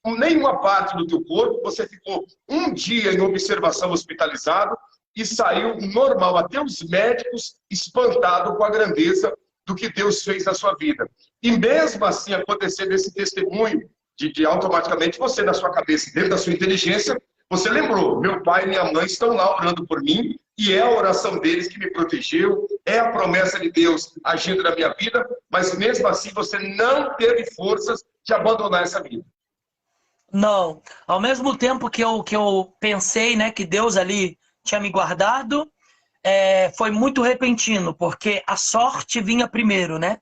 nenhuma parte do teu corpo. Você ficou um dia em observação hospitalizado e saiu normal. Até os médicos espantados com a grandeza do que Deus fez na sua vida. E mesmo assim, acontecer esse testemunho de automaticamente você, na sua cabeça, dentro da sua inteligência, você lembrou, meu pai e minha mãe estão lá orando por mim, e é a oração deles que me protegeu, é a promessa de Deus agindo na minha vida, mas mesmo assim você não teve forças de abandonar essa vida. Não. Ao mesmo tempo que eu pensei, né, que Deus ali tinha me guardado, foi muito repentino, porque a sorte vinha primeiro, né?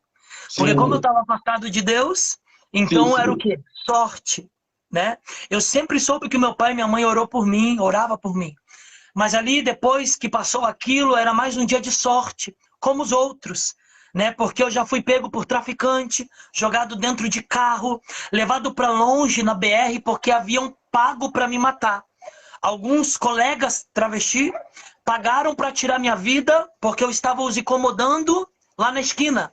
Porque Sim. como eu estava afastado de Deus, então Sim, era o sim. quê? Sorte, né? Eu sempre soube que meu pai e minha mãe orou por mim, orava por mim. Mas ali, depois que passou aquilo, era mais um dia de sorte, como os outros, né? Porque eu já fui pego por traficante, jogado dentro de carro, levado para longe na BR porque haviam pago para me matar. Alguns colegas travesti pagaram para tirar minha vida porque eu estava os incomodando lá na esquina.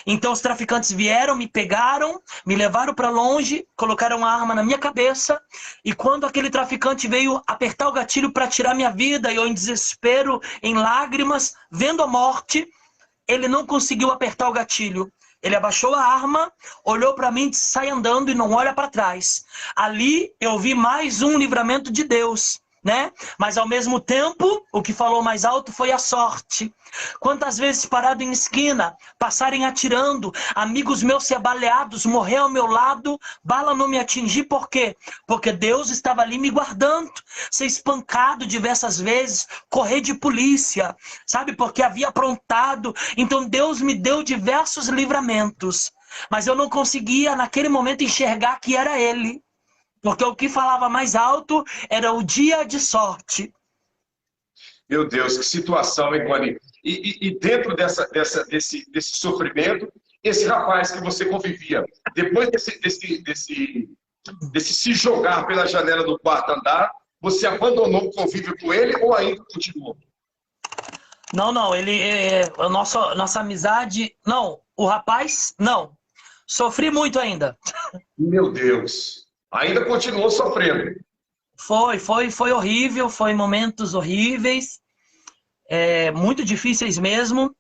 Então os traficantes vieram, me pegaram, me levaram para longe, colocaram uma arma na minha cabeça, e quando aquele traficante veio apertar o gatilho para tirar minha vida, e eu em desespero, em lágrimas, vendo a morte, ele não conseguiu apertar o gatilho. Ele abaixou a arma, olhou para mim e disse, sai andando e não olha para trás. Ali eu vi mais um livramento de Deus, né? Mas ao mesmo tempo, o que falou mais alto foi a sorte. Quantas vezes parado em esquina, passarem atirando, amigos meus ser baleados, morrer ao meu lado, bala não me atingir, por quê? Porque Deus estava ali me guardando, ser espancado diversas vezes, correr de polícia, sabe? Porque havia aprontado. Então Deus me deu diversos livramentos, mas eu não conseguia naquele momento enxergar que era Ele. Porque o que falava mais alto era o dia de sorte. Meu Deus, que situação, hein, Connie? E dentro desse sofrimento, esse rapaz que você convivia, depois desse se jogar pela janela do quarto andar, você abandonou o convívio com ele ou ainda continuou? Não, nossa amizade, não. O rapaz, não. Sofri muito ainda. Meu Deus, ainda continuou sofrendo. Foi horrível, foi momentos horríveis, muito difíceis mesmo.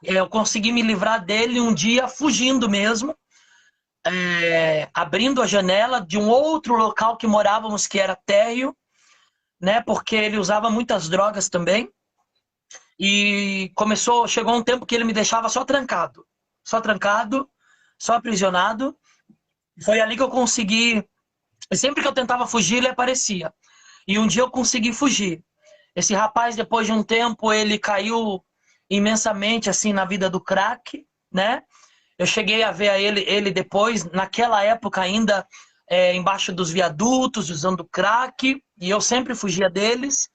Eu consegui me livrar dele um dia fugindo mesmo, abrindo a janela de um outro local que morávamos, que era térreo, né? Porque ele usava muitas drogas também. E chegou um tempo que ele me deixava só trancado, só aprisionado. Foi ali que eu consegui. Sempre que eu tentava fugir, ele aparecia. E um dia eu consegui fugir. Esse rapaz, depois de um tempo, ele caiu imensamente assim na vida do crack, né? Eu cheguei a ver ele depois, naquela época ainda, embaixo dos viadutos, usando crack, e eu sempre fugia deles.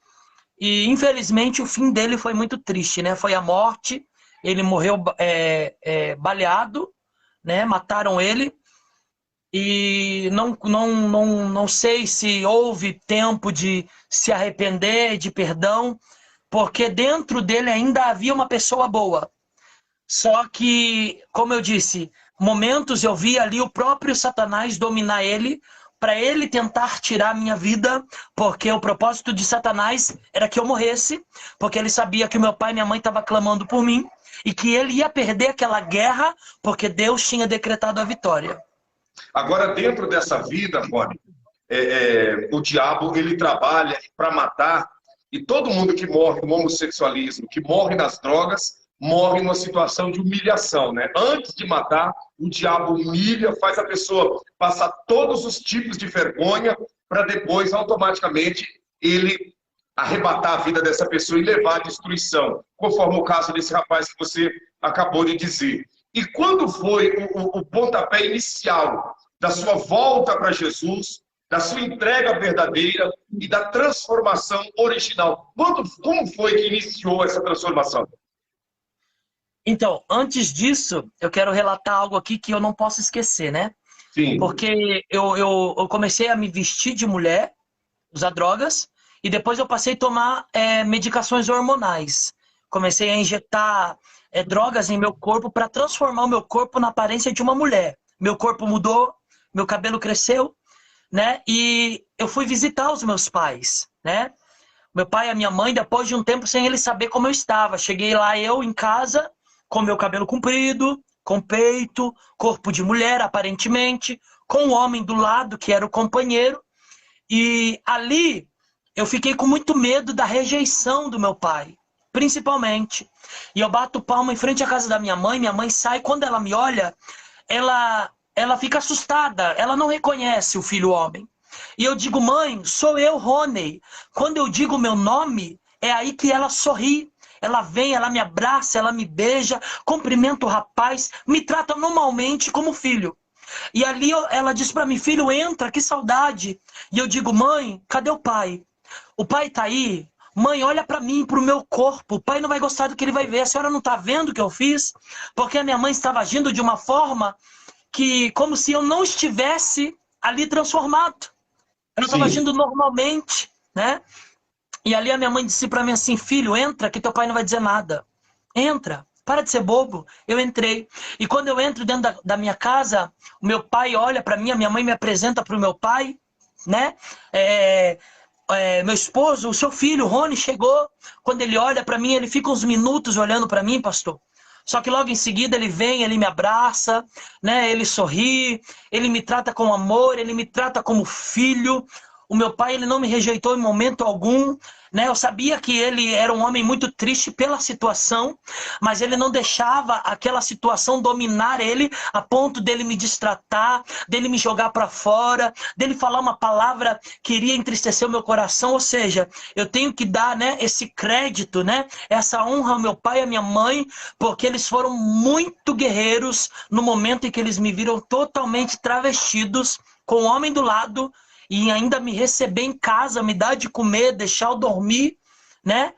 E infelizmente o fim dele foi muito triste, né? Foi a morte. Ele morreu baleado, né? Mataram ele. E não sei se houve tempo de se arrepender, de perdão, porque dentro dele ainda havia uma pessoa boa. Só que, como eu disse, momentos eu vi ali o próprio Satanás dominar ele, para ele tentar tirar a minha vida, porque o propósito de Satanás era que eu morresse, porque ele sabia que meu pai e minha mãe estavam clamando por mim, e que ele ia perder aquela guerra, porque Deus tinha decretado a vitória. Agora, dentro dessa vida, Rony, o diabo ele trabalha para matar, e todo mundo que morre no homossexualismo, que morre nas drogas, morre numa situação de humilhação, né? Antes de matar, o diabo humilha, faz a pessoa passar todos os tipos de vergonha, para depois, automaticamente, ele arrebatar a vida dessa pessoa e levar à destruição, conforme o caso desse rapaz que você acabou de dizer. E quando foi o pontapé inicial da sua volta para Jesus, da sua entrega verdadeira e da transformação original? Como foi que iniciou essa transformação? Então, antes disso, eu quero relatar algo aqui que eu não posso esquecer, né? Sim. Porque eu comecei a me vestir de mulher, usar drogas, e depois eu passei a tomar medicações hormonais. Comecei a injetar drogas em meu corpo para transformar o meu corpo na aparência de uma mulher. Meu corpo mudou, meu cabelo cresceu, né? E eu fui visitar os meus pais, né? Meu pai e a minha mãe, depois de um tempo sem eles saber como eu estava. Cheguei lá eu em casa, com meu cabelo comprido, com peito, corpo de mulher, aparentemente, com um homem do lado, que era o companheiro. E ali eu fiquei com muito medo da rejeição do meu pai, principalmente. E eu bato palma em frente à casa da minha mãe sai, quando ela me olha, ela fica assustada, ela não reconhece o filho homem. E eu digo, mãe, sou eu, Rony. Quando eu digo meu nome, é aí que ela sorri. Ela vem, ela me abraça, ela me beija, cumprimenta o rapaz, me trata normalmente como filho. E ali ela diz para mim, filho, entra, que saudade. E eu digo, mãe, cadê o pai? O pai tá aí? Mãe, olha para mim, pro meu corpo. O pai não vai gostar do que ele vai ver. A senhora não tá vendo o que eu fiz? Porque a minha mãe estava agindo de uma forma que, como se eu não estivesse ali transformado. Ela estava agindo normalmente, né? E ali a minha mãe disse para mim assim, filho, entra que teu pai não vai dizer nada. Entra, para de ser bobo. Eu entrei. E quando eu entro dentro da minha casa, o meu pai olha para mim, a minha mãe me apresenta para o meu pai, né? Meu esposo, o seu filho, o Rony, chegou. Quando ele olha para mim, ele fica uns minutos olhando para mim, pastor. Só que logo em seguida ele vem, ele me abraça, né? Ele sorri, ele me trata com amor, ele me trata como filho. O meu pai, ele não me rejeitou em momento algum, né? Eu sabia que ele era um homem muito triste pela situação, mas ele não deixava aquela situação dominar ele a ponto dele me destratar, dele me jogar para fora, dele falar uma palavra que iria entristecer o meu coração. Ou seja, eu tenho que dar, né, esse crédito, né, essa honra ao meu pai e à minha mãe, porque eles foram muito guerreiros no momento em que eles me viram totalmente travestidos, com o homem do lado, e ainda me receber em casa, me dar de comer, deixar eu dormir, né?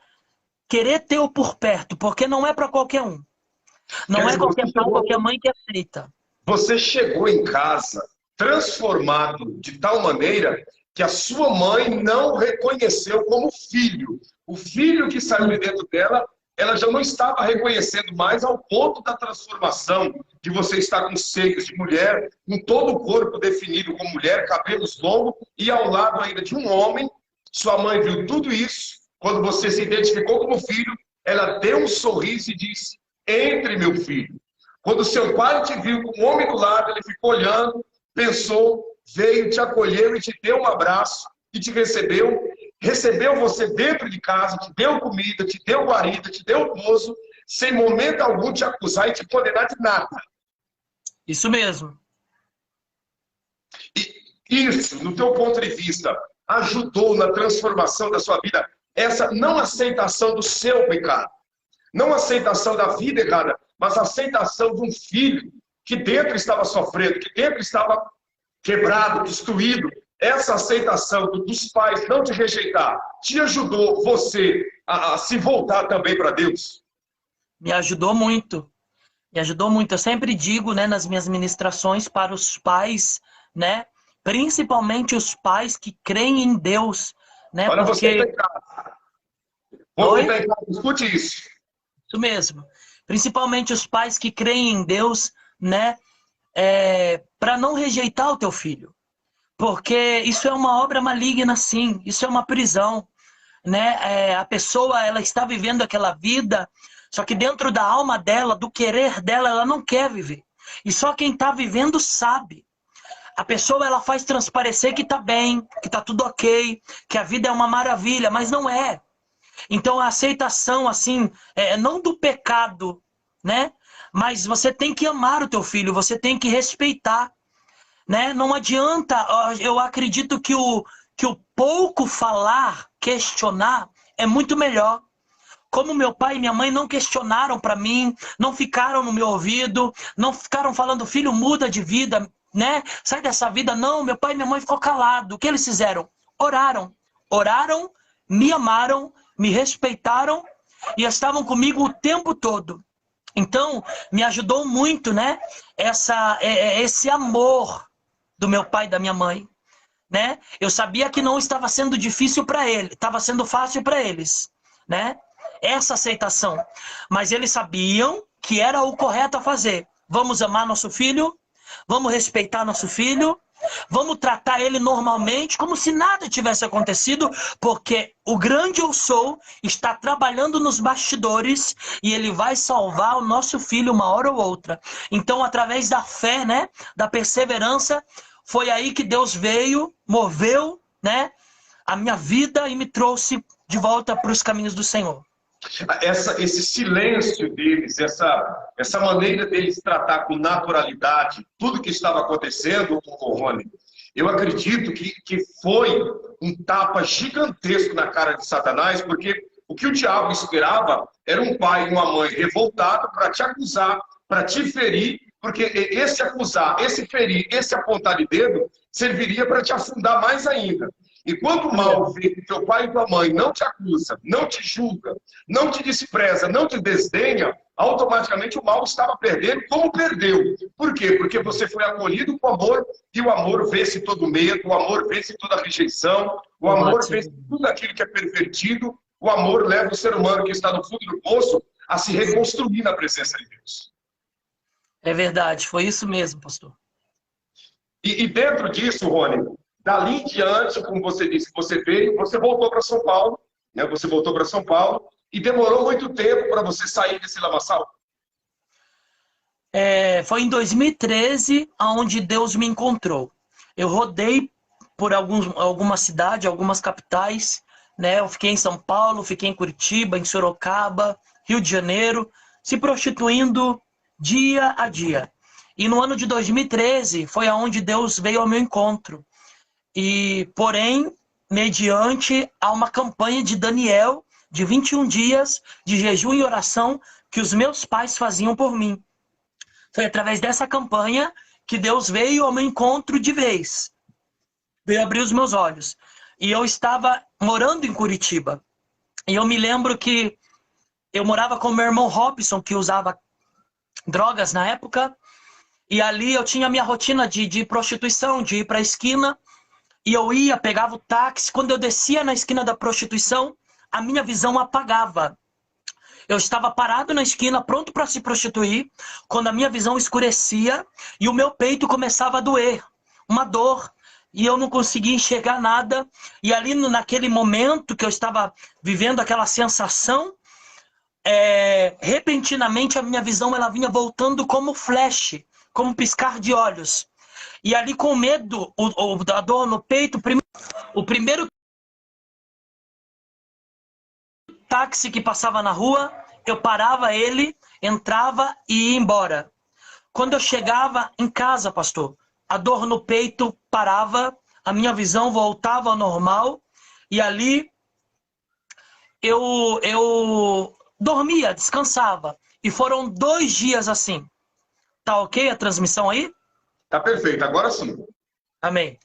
Querer ter-o por perto, porque não é para qualquer um. Não é qualquer pai, qualquer mãe que aceita. Você chegou em casa transformado de tal maneira que a sua mãe não reconheceu como filho. O filho que saiu de dentro dela, ela já não estava reconhecendo mais, ao ponto da transformação de você estar com seios de mulher, com todo o corpo definido como mulher, cabelos longos, e ao lado ainda de um homem. Sua mãe viu tudo isso. Quando você se identificou como filho, ela deu um sorriso e disse, entre, meu filho. Quando seu pai te viu com um homem do lado, ele ficou olhando, pensou, veio, te acolheu e te deu um abraço, e te recebeu. Recebeu você dentro de casa, te deu comida, te deu guarida, te deu pouso, sem momento algum te acusar e te condenar de nada. Isso mesmo. E isso, no teu ponto de vista, ajudou na transformação da sua vida, essa não aceitação do seu pecado, não aceitação da vida errada, mas a aceitação de um filho que dentro estava sofrendo, que dentro estava quebrado, destruído. Essa aceitação dos pais não te rejeitar, te ajudou você a se voltar também para Deus? Me ajudou muito. Me ajudou muito. Eu sempre digo, né, nas minhas ministrações para os pais, né, principalmente os pais que creem em Deus, né, Olha, porque... você está em casa. Você está em casa, escute isso. Isso mesmo. Principalmente os pais que creem em Deus, né, para não rejeitar o teu filho. Porque isso é uma obra maligna, sim. Isso é uma prisão, né? A pessoa, ela está vivendo aquela vida, só que dentro da alma dela, do querer dela, ela não quer viver. E só quem está vivendo sabe. A pessoa, ela faz transparecer que está bem, que está tudo ok, que a vida é uma maravilha, mas não é. Então a aceitação, assim, não do pecado, né? Mas você tem que amar o teu filho, você tem que respeitar, né? Não adianta, eu acredito que o pouco falar, questionar, é muito melhor. Como meu pai e minha mãe não questionaram para mim, não ficaram no meu ouvido, não ficaram falando, filho, muda de vida, né? Sai dessa vida. Não, meu pai e minha mãe ficou calado. O que eles fizeram? Oraram. Oraram, me amaram, me respeitaram e estavam comigo o tempo todo. Então, me ajudou muito, né? Esse amor do meu pai e da minha mãe, né? Eu sabia que não estava sendo difícil para ele, estava sendo fácil para eles, né? essa aceitação. Mas eles sabiam que era o correto a fazer. Vamos amar nosso filho, vamos respeitar nosso filho, vamos tratar ele normalmente, como se nada tivesse acontecido, porque o grande eu sou está trabalhando nos bastidores e ele vai salvar o nosso filho uma hora ou outra. Então, através da fé, né, da perseverança, foi aí que Deus veio, moveu, né, a minha vida e me trouxe de volta para os caminhos do Senhor. Esse silêncio deles, essa maneira deles tratar com naturalidade tudo que estava acontecendo, Rony, eu acredito que foi um tapa gigantesco na cara de Satanás, porque o que o diabo esperava era um pai e uma mãe revoltados para te acusar, para te ferir, porque esse acusar, esse ferir, esse apontar de dedo serviria para te afundar mais ainda. E quando o mal vê que teu pai e tua mãe não te acusa, não te julga, não te despreza, não te desdenha, automaticamente o mal estava perdendo como perdeu. Por quê? Porque você foi acolhido com amor, e o amor vence todo medo, o amor vence toda rejeição, o amor vence tudo aquilo que é pervertido, o amor leva o ser humano que está no fundo do poço a se reconstruir na presença de Deus. É verdade, foi isso mesmo, pastor. E dentro disso, Rony, dali em diante, como você disse, você veio, você voltou para São Paulo, né? Você voltou para São Paulo e demorou muito tempo para você sair desse lamaçal? Foi em 2013 onde Deus me encontrou. Eu rodei por alguma cidade, algumas capitais, né? Eu fiquei em São Paulo, fiquei em Curitiba, em Sorocaba, Rio de Janeiro, se prostituindo dia a dia. E no ano de 2013 foi aonde Deus veio ao meu encontro. E, porém, mediante a uma campanha de Daniel, de 21 dias de jejum e oração, que os meus pais faziam por mim. Foi através dessa campanha que Deus veio ao meu encontro de vez. Veio abrir os meus olhos. E eu estava morando em Curitiba. E eu me lembro que eu morava com meu irmão Robson, que usava drogas na época. E ali eu tinha a minha rotina de prostituição, de ir para a esquina. E eu ia, pegava o táxi. Quando eu descia na esquina da prostituição, a minha visão apagava. Eu estava parado na esquina, pronto para se prostituir, quando a minha visão escurecia e o meu peito começava a doer. Uma dor. E eu não conseguia enxergar nada. E ali, naquele momento que eu estava vivendo aquela sensação, repentinamente a minha visão ela vinha voltando como flash, como piscar de olhos. E ali com medo, a dor no peito, o primeiro táxi que passava na rua, eu parava ele, entrava e ia embora. Quando eu chegava em casa, pastor, a dor no peito parava, a minha visão voltava ao normal, e ali eu dormia, descansava. E foram 2 dias assim. Tá ok a transmissão aí? Tá perfeito, agora sim. Amém.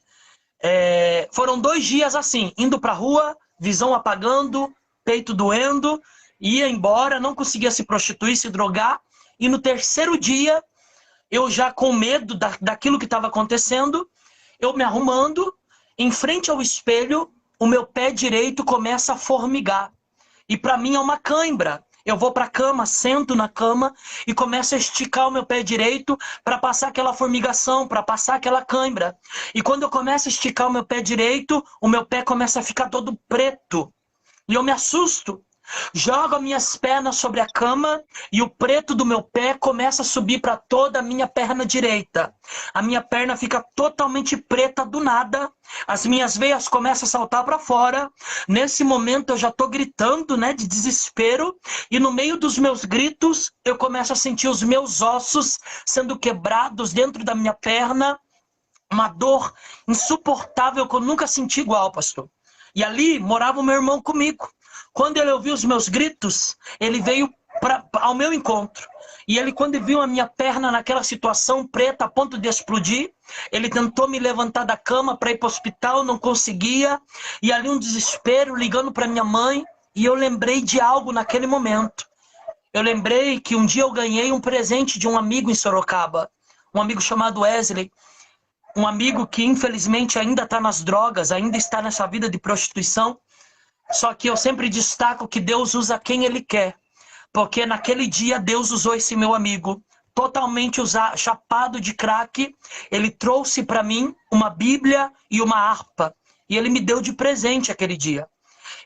Foram 2 dias assim, indo pra rua, visão apagando, peito doendo, ia embora, não conseguia se prostituir, se drogar. E no 3º dia, eu já com medo daquilo que estava acontecendo, eu me arrumando, em frente ao espelho, o meu pé direito começa a formigar. E para mim é uma cãibra. Eu vou para a cama, sento na cama e começo a esticar o meu pé direito para passar aquela formigação, para passar aquela cãibra. E quando eu começo a esticar o meu pé direito, o meu pé começa a ficar todo preto. E eu me assusto. Jogo as minhas pernas sobre a cama e o preto do meu pé começa a subir para toda a minha perna direita. A minha perna fica totalmente preta do nada. As minhas veias começam a saltar para fora. Nesse momento eu já estou gritando, né, de desespero. E no meio dos meus gritos eu começo a sentir os meus ossos sendo quebrados dentro da minha perna. Uma dor insuportável que eu nunca senti igual, pastor. E ali morava o meu irmão comigo. Quando ele ouviu os meus gritos, ele veio ao meu encontro. E ele, quando viu a minha perna naquela situação preta, a ponto de explodir, ele tentou me levantar da cama para ir para o hospital, não conseguia. E ali um desespero, ligando para minha mãe. E eu lembrei de algo naquele momento. Eu lembrei que um dia eu ganhei um presente de um amigo em Sorocaba. Um amigo chamado Wesley. Um amigo que infelizmente ainda está nas drogas, ainda está nessa vida de prostituição. Só que eu sempre destaco que Deus usa quem Ele quer. Porque naquele dia Deus usou esse meu amigo, totalmente chapado de crack. Ele trouxe para mim uma Bíblia e uma harpa. E ele me deu de presente aquele dia.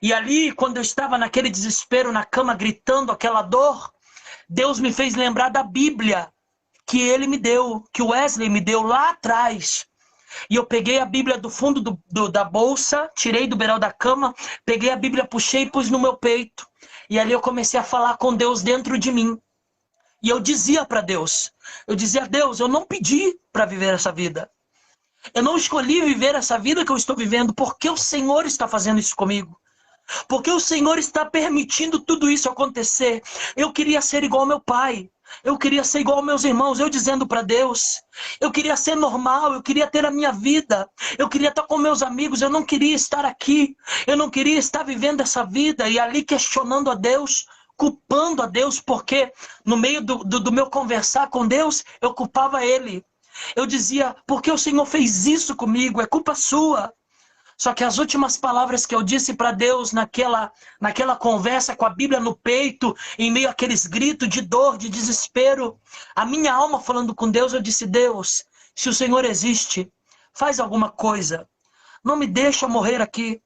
E ali, quando eu estava naquele desespero, na cama, gritando aquela dor, Deus me fez lembrar da Bíblia que ele me deu, que o Wesley me deu lá atrás. E eu peguei a Bíblia do fundo da bolsa, tirei do beiral da cama, peguei a Bíblia, puxei e pus no meu peito. E ali eu comecei a falar com Deus dentro de mim. E eu dizia para Deus, Deus, eu não pedi para viver essa vida. Eu não escolhi viver essa vida que eu estou vivendo, porque o Senhor está fazendo isso comigo. Porque o Senhor está permitindo tudo isso acontecer. Eu queria ser igual ao meu pai. Eu queria ser igual aos meus irmãos. Eu dizendo para Deus, eu queria ser normal, eu queria ter a minha vida. Eu queria estar com meus amigos, eu não queria estar aqui. Eu não queria estar vivendo essa vida. E ali questionando a Deus, culpando a Deus, porque no meio do meu conversar com Deus, eu culpava Ele. Eu dizia, porque o Senhor fez isso comigo? É culpa sua. Só que as últimas palavras que eu disse para Deus naquela conversa com a Bíblia no peito, em meio àqueles gritos de dor, de desespero, a minha alma falando com Deus, eu disse, Deus, se o Senhor existe, faz alguma coisa. Não me deixa morrer aqui.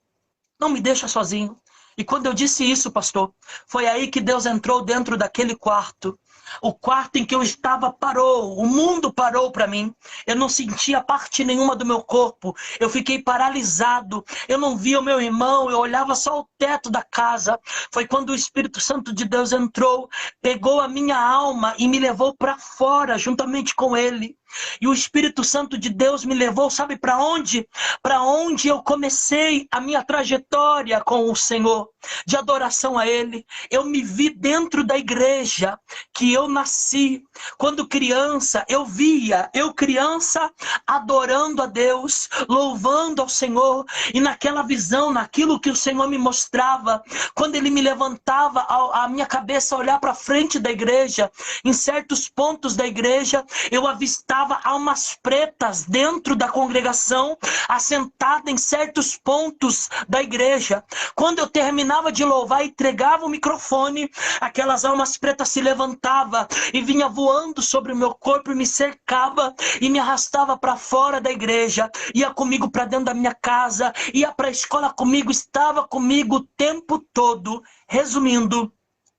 Não me deixa sozinho. E quando eu disse isso, pastor, foi aí que Deus entrou dentro daquele quarto. O quarto em que eu estava parou, o mundo parou para mim. Eu não sentia parte nenhuma do meu corpo. Eu fiquei paralisado. Eu não via o meu irmão, eu olhava só o teto da casa. Foi quando o Espírito Santo de Deus entrou, pegou a minha alma e me levou para fora, juntamente com ele. E o Espírito Santo de Deus me levou, sabe para onde? Para onde eu comecei a minha trajetória com o Senhor, de adoração a Ele. Eu me vi dentro da igreja que eu nasci. Quando criança, eu via, eu criança, adorando a Deus, louvando ao Senhor. E naquela visão, naquilo que o Senhor me mostrava, quando Ele me levantava a minha cabeça a olhar para frente da igreja, em certos pontos da igreja, eu avistava almas pretas dentro da congregação, assentada em certos pontos da igreja. Quando eu terminava de louvar e entregava o microfone, aquelas almas pretas se levantavam e vinha voando sobre o meu corpo e me cercava e me arrastava para fora da igreja, ia comigo para dentro da minha casa, ia para a escola comigo, estava comigo o tempo todo. Resumindo,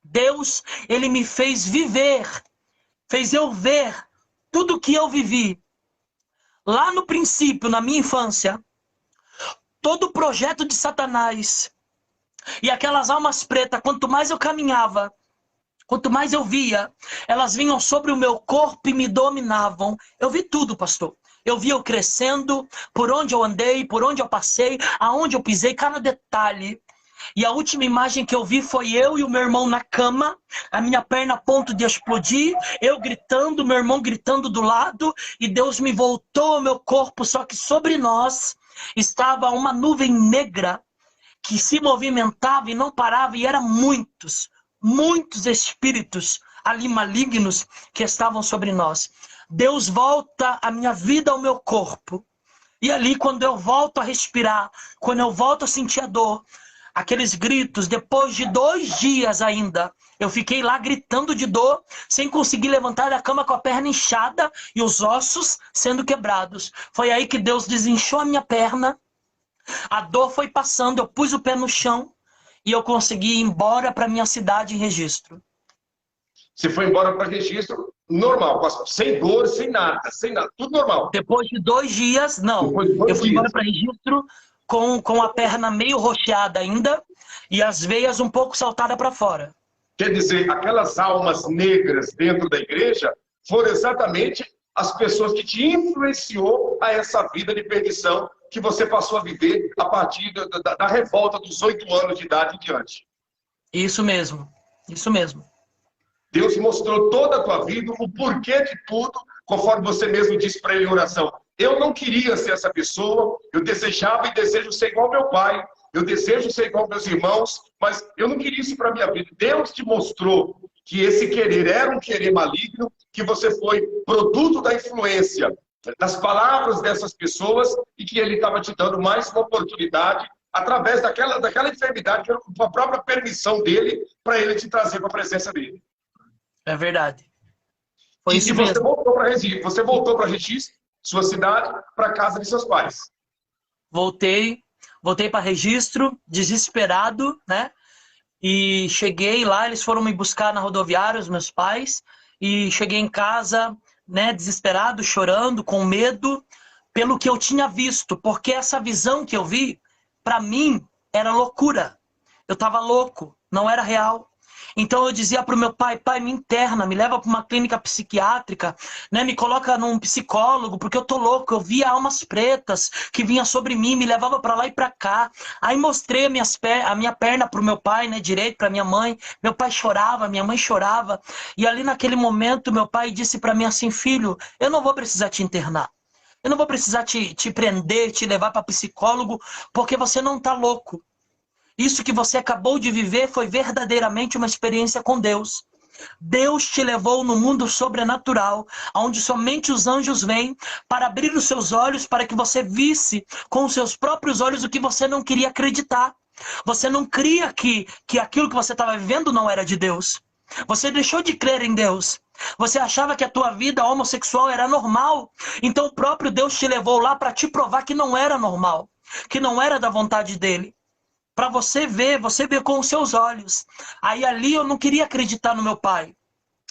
Deus, Ele me fez viver, fez eu ver tudo que eu vivi. Lá no princípio, na minha infância, todo o projeto de Satanás e aquelas almas pretas, quanto mais eu caminhava, quanto mais eu via, elas vinham sobre o meu corpo e me dominavam. Eu vi tudo, pastor. Eu vi eu crescendo, por onde eu andei, por onde eu passei, aonde eu pisei, cada detalhe. E a última imagem que eu vi foi eu e o meu irmão na cama, a minha perna a ponto de explodir, eu gritando, meu irmão gritando do lado, e Deus me voltou ao meu corpo, só que sobre nós estava uma nuvem negra que se movimentava e não parava, e eram muitos espíritos ali malignos que estavam sobre nós. Deus volta a minha vida ao meu corpo, e ali quando eu volto a respirar, quando eu volto a sentir a dor, aqueles gritos, depois de 2 dias ainda, eu fiquei lá gritando de dor, sem conseguir levantar da cama com a perna inchada e os ossos sendo quebrados. Foi aí que Deus desinchou a minha perna, a dor foi passando, eu pus o pé no chão e eu consegui ir embora para minha cidade em Registro. Você foi embora para Registro normal, sem dor, sem nada, tudo normal. Depois de 2 dias, não. Eu fui embora para Registro com a perna meio roxeada ainda e as veias um pouco saltadas para fora. Quer dizer, aquelas almas negras dentro da igreja foram exatamente as pessoas que te influenciou a essa vida de perdição que você passou a viver a partir da revolta dos 8 anos de idade em diante. Isso mesmo, isso mesmo. Deus mostrou toda a tua vida, o porquê de tudo, conforme você mesmo disse para ele em oração. Eu não queria ser essa pessoa, eu desejava e desejo ser igual ao meu pai, eu desejo ser igual aos meus irmãos, mas eu não queria isso para a minha vida. Deus te mostrou que esse querer era um querer maligno, que você foi produto da influência das palavras dessas pessoas e que ele estava te dando mais uma oportunidade através daquela enfermidade, que era a própria permissão dele, para ele te trazer para a presença dele. É verdade. Foi E isso você mesmo. voltou para Regis, sua cidade, para a casa de seus pais. Voltei para Registro, desesperado, né? E cheguei lá, eles foram me buscar na rodoviária, os meus pais, e cheguei em casa, né, desesperado, chorando, com medo, pelo que eu tinha visto, porque essa visão que eu vi, para mim, era loucura. Eu estava louco, não era real. Então eu dizia para o meu pai, pai, me interna, me leva para uma clínica psiquiátrica, né, me coloca num psicólogo, porque eu tô louco. Eu via almas pretas que vinham sobre mim, me levava para lá e para cá. Aí mostrei a minha perna para o meu pai, né, direito, para minha mãe. Meu pai chorava, minha mãe chorava. E ali naquele momento meu pai disse para mim assim, filho, eu não vou precisar te internar. Eu não vou precisar te prender, te levar para psicólogo, porque você não tá louco. Isso que você acabou de viver foi verdadeiramente uma experiência com Deus. Deus te levou no mundo sobrenatural, onde somente os anjos vêm para abrir os seus olhos, para que você visse com os seus próprios olhos o que você não queria acreditar. Você não cria que aquilo que você estava vivendo não era de Deus. Você deixou de crer em Deus. Você achava que a tua vida homossexual era normal. Então o próprio Deus te levou lá para te provar que não era normal, que não era da vontade dele. Para você ver com os seus olhos. Aí ali eu não queria acreditar no meu pai.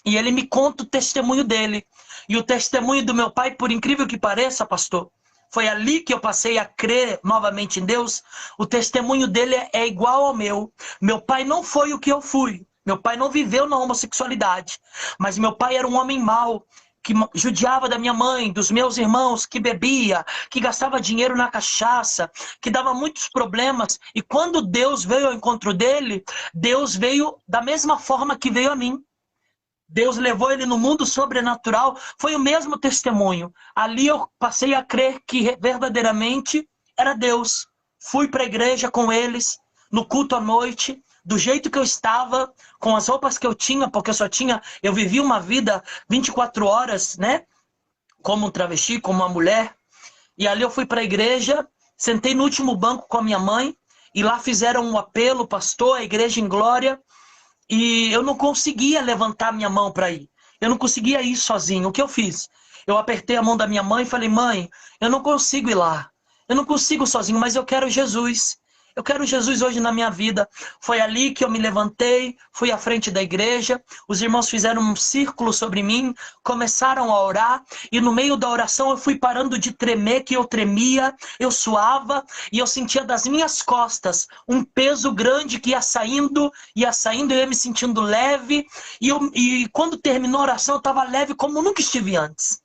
E ele me conta o testemunho dele. E o testemunho do meu pai, por incrível que pareça, pastor, foi ali que eu passei a crer novamente em Deus. O testemunho dele é igual ao meu. Meu pai não foi o que eu fui. Meu pai não viveu na homossexualidade. Mas meu pai era um homem mau, que judiava da minha mãe, dos meus irmãos, que bebia, que gastava dinheiro na cachaça, que dava muitos problemas. E quando Deus veio ao encontro dele, Deus veio da mesma forma que veio a mim. Deus levou ele no mundo sobrenatural, foi o mesmo testemunho. Ali eu passei a crer que verdadeiramente era Deus. Fui para a igreja com eles, no culto à noite, do jeito que eu estava, com as roupas que eu tinha, porque eu vivi uma vida 24 horas, né? Como um travesti, como uma mulher. E ali eu fui para a igreja, sentei no último banco com a minha mãe, e lá fizeram um apelo, pastor, a igreja em glória. E eu não conseguia levantar minha mão para ir. Eu não conseguia ir sozinho. O que eu fiz? Eu apertei a mão da minha mãe e falei, mãe, eu não consigo ir lá. Eu não consigo sozinho, mas eu quero Jesus. Eu quero Jesus hoje na minha vida. Foi ali que eu me levantei, fui à frente da igreja, os irmãos fizeram um círculo sobre mim, começaram a orar, e no meio da oração eu fui parando de tremer, que eu tremia, eu suava, e eu sentia das minhas costas um peso grande que ia saindo, e eu ia me sentindo leve, e quando terminou a oração eu estava leve como nunca estive antes.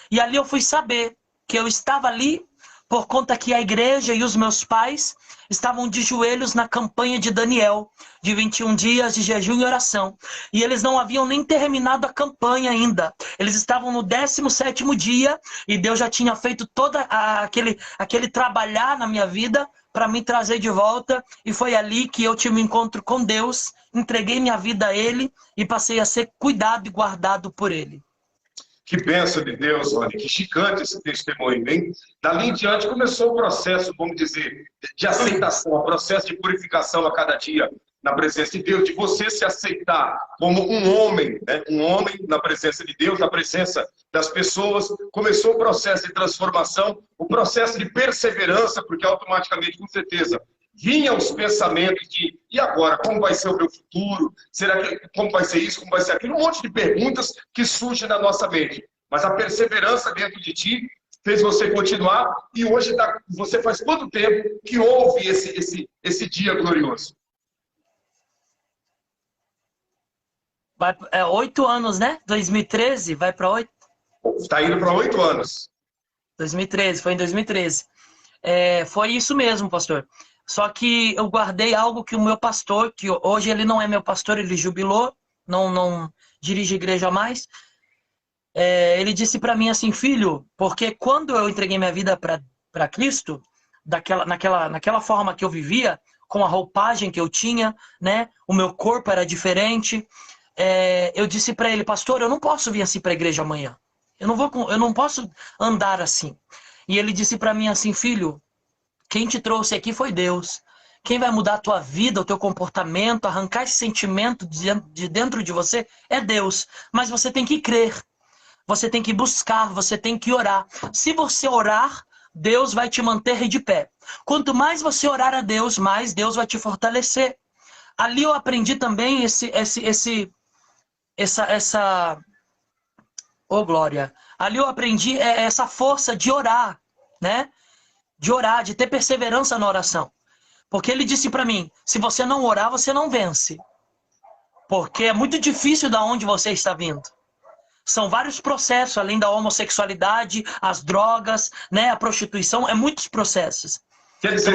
E ali eu fui saber que eu estava ali por conta que a igreja e os meus pais estavam de joelhos na campanha de Daniel, de 21 dias de jejum e oração. E eles não haviam nem terminado a campanha ainda. Eles estavam no 17º dia e Deus já tinha feito todo aquele trabalhar na minha vida para me trazer de volta. E foi ali que eu tive um encontro com Deus, entreguei minha vida a Ele e passei a ser cuidado e guardado por Ele. Que bênção de Deus, Rony, que chicante esse testemunho, hein? Dali em diante começou o processo, vamos dizer, de aceitação, o processo de purificação a cada dia na presença de Deus, de você se aceitar como um homem, né? Um homem na presença de Deus, na presença das pessoas. Começou o processo de transformação, o processo de perseverança, porque automaticamente, com certeza, vinham os pensamentos de, e agora, como vai ser o meu futuro? Será que, como vai ser isso? Como vai ser aquilo? Um monte de perguntas que surgem na nossa mente. Mas a perseverança dentro de ti fez você continuar, e hoje você faz quanto tempo que houve esse dia glorioso? 8 anos, né? 2013, vai para 8? Está indo para 8 anos. 2013, foi em 2013. Foi isso mesmo, pastor. Só que eu guardei algo que o meu pastor, que hoje ele não é meu pastor, ele jubilou, não dirige igreja mais. Ele disse para mim assim, filho, porque quando eu entreguei minha vida para Cristo, naquela forma que eu vivia, com a roupagem que eu tinha, né? O meu corpo era diferente. Eu disse para ele, pastor, eu não posso vir assim para a igreja amanhã. Eu não posso andar assim. E ele disse para mim assim, filho, quem te trouxe aqui foi Deus. quem vai mudar a tua vida, o teu comportamento, arrancar esse sentimento de dentro de você é Deus. Mas você tem que crer, você tem que buscar, você tem que orar. Se você orar, Deus vai te manter de pé. Quanto mais você orar a Deus, mais Deus vai te fortalecer. Ali eu aprendi também oh, glória. Ali eu aprendi essa força de orar, né? De orar, de ter perseverança na oração. Porque ele disse para mim, se você não orar, você não vence. Porque é muito difícil da onde você está vindo. São vários processos, além da homossexualidade, as drogas, né, a prostituição, é muitos processos. Quer dizer,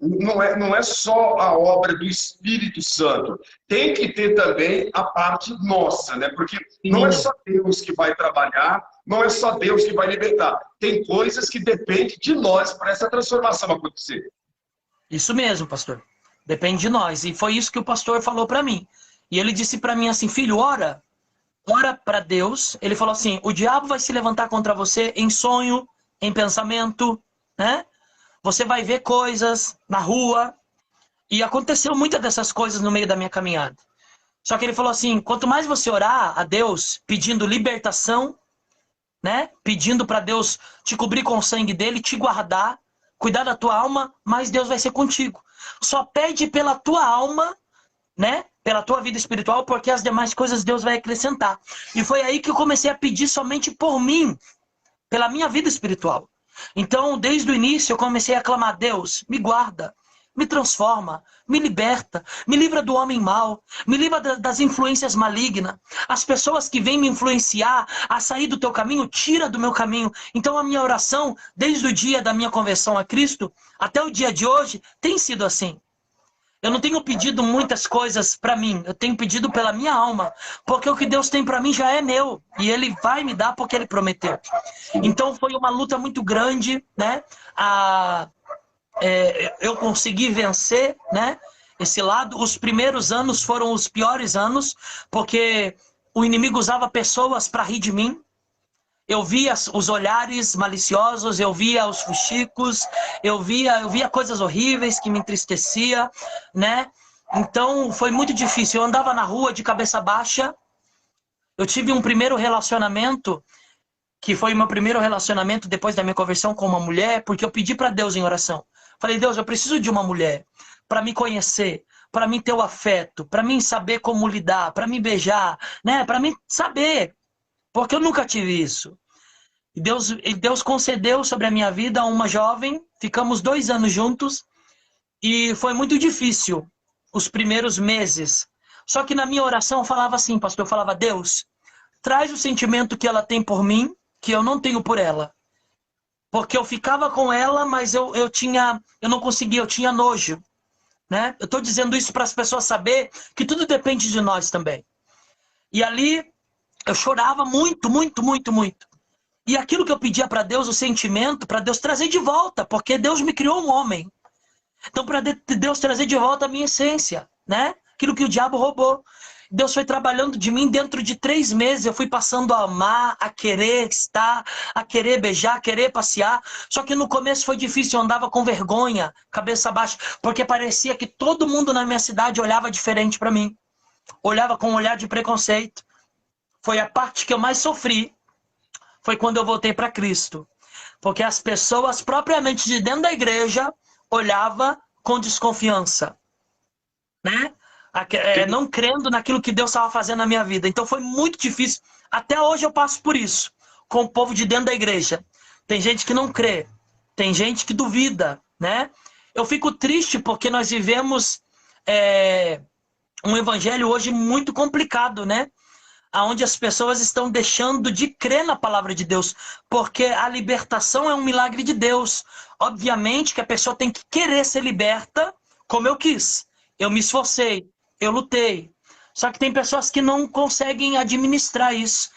não é só a obra do Espírito Santo. Tem que ter também a parte nossa, né? Porque não é só Deus que vai trabalhar, não é só Deus que vai libertar. Tem coisas que dependem de nós para essa transformação acontecer. Isso mesmo, pastor. Depende de nós. E foi isso que o pastor falou para mim. E ele disse para mim assim, filho, ora para Deus. Ele falou assim, o diabo vai se levantar contra você em sonho, em pensamento, né? Você vai ver coisas na rua. E aconteceu muitas dessas coisas no meio da minha caminhada. Só que ele falou assim, quanto mais você orar a Deus, pedindo libertação, né? Pedindo para Deus te cobrir com o sangue dele, te guardar, cuidar da tua alma, mais Deus vai ser contigo. Só pede pela tua alma, né? Pela tua vida espiritual, porque as demais coisas Deus vai acrescentar. E foi aí que eu comecei a pedir somente por mim, pela minha vida espiritual. Então, desde o início, eu comecei a clamar, Deus, me guarda, me transforma, me liberta, me livra do homem mau, me livra das influências malignas. As pessoas que vêm me influenciar a sair do teu caminho, tira do meu caminho. Então, a minha oração, desde o dia da minha conversão a Cristo, até o dia de hoje, tem sido assim. Eu não tenho pedido muitas coisas para mim, eu tenho pedido pela minha alma, porque o que Deus tem para mim já é meu, e Ele vai me dar porque Ele prometeu. Então foi uma luta muito grande, né? Eu consegui vencer, né? Esse lado. Os primeiros anos foram os piores anos, porque o inimigo usava pessoas para rir de mim. Eu via os olhares maliciosos, eu via os fuxicos, eu via coisas horríveis que me entristecia, né? Então foi muito difícil. Eu andava na rua de cabeça baixa. Eu tive um primeiro relacionamento, que foi o meu primeiro relacionamento depois da minha conversão com uma mulher, porque eu pedi para Deus em oração. Falei, Deus, eu preciso de uma mulher para me conhecer, para mim ter o afeto, para mim saber como lidar, para me beijar, né? Para mim saber. Porque eu nunca tive isso. E Deus concedeu sobre a minha vida uma jovem. Ficamos 2 anos juntos. E foi muito difícil os primeiros meses. Só que na minha oração eu falava assim, pastor. Eu falava, Deus, traz o sentimento que ela tem por mim, que eu não tenho por ela. Porque eu ficava com ela, mas eu não conseguia, eu tinha nojo. Né? Eu estou dizendo isso para as pessoas saberem que tudo depende de nós também. E ali... eu chorava muito, muito, muito, muito. E aquilo que eu pedia para Deus, o sentimento, para Deus trazer de volta, porque Deus me criou um homem. Então, para Deus trazer de volta a minha essência, né? Aquilo que o diabo roubou. Deus foi trabalhando de mim. Dentro de 3 meses, eu fui passando a amar, a querer estar, a querer beijar, a querer passear. Só que no começo foi difícil, eu andava com vergonha, cabeça baixa, porque parecia que todo mundo na minha cidade olhava diferente para mim. Olhava com um olhar de preconceito. Foi a parte que eu mais sofri, foi quando eu voltei para Cristo. Porque as pessoas, propriamente de dentro da igreja, olhavam com desconfiança. Né? Não crendo naquilo que Deus estava fazendo na minha vida. Então foi muito difícil. Até hoje eu passo por isso, com o povo de dentro da igreja. Tem gente que não crê, tem gente que duvida. Né? Eu fico triste porque nós vivemos um evangelho hoje muito complicado, né? Onde as pessoas estão deixando de crer na palavra de Deus, porque a libertação é um milagre de Deus. Obviamente que a pessoa tem que querer ser liberta como eu quis. Eu me esforcei, eu lutei. Só que tem pessoas que não conseguem administrar isso.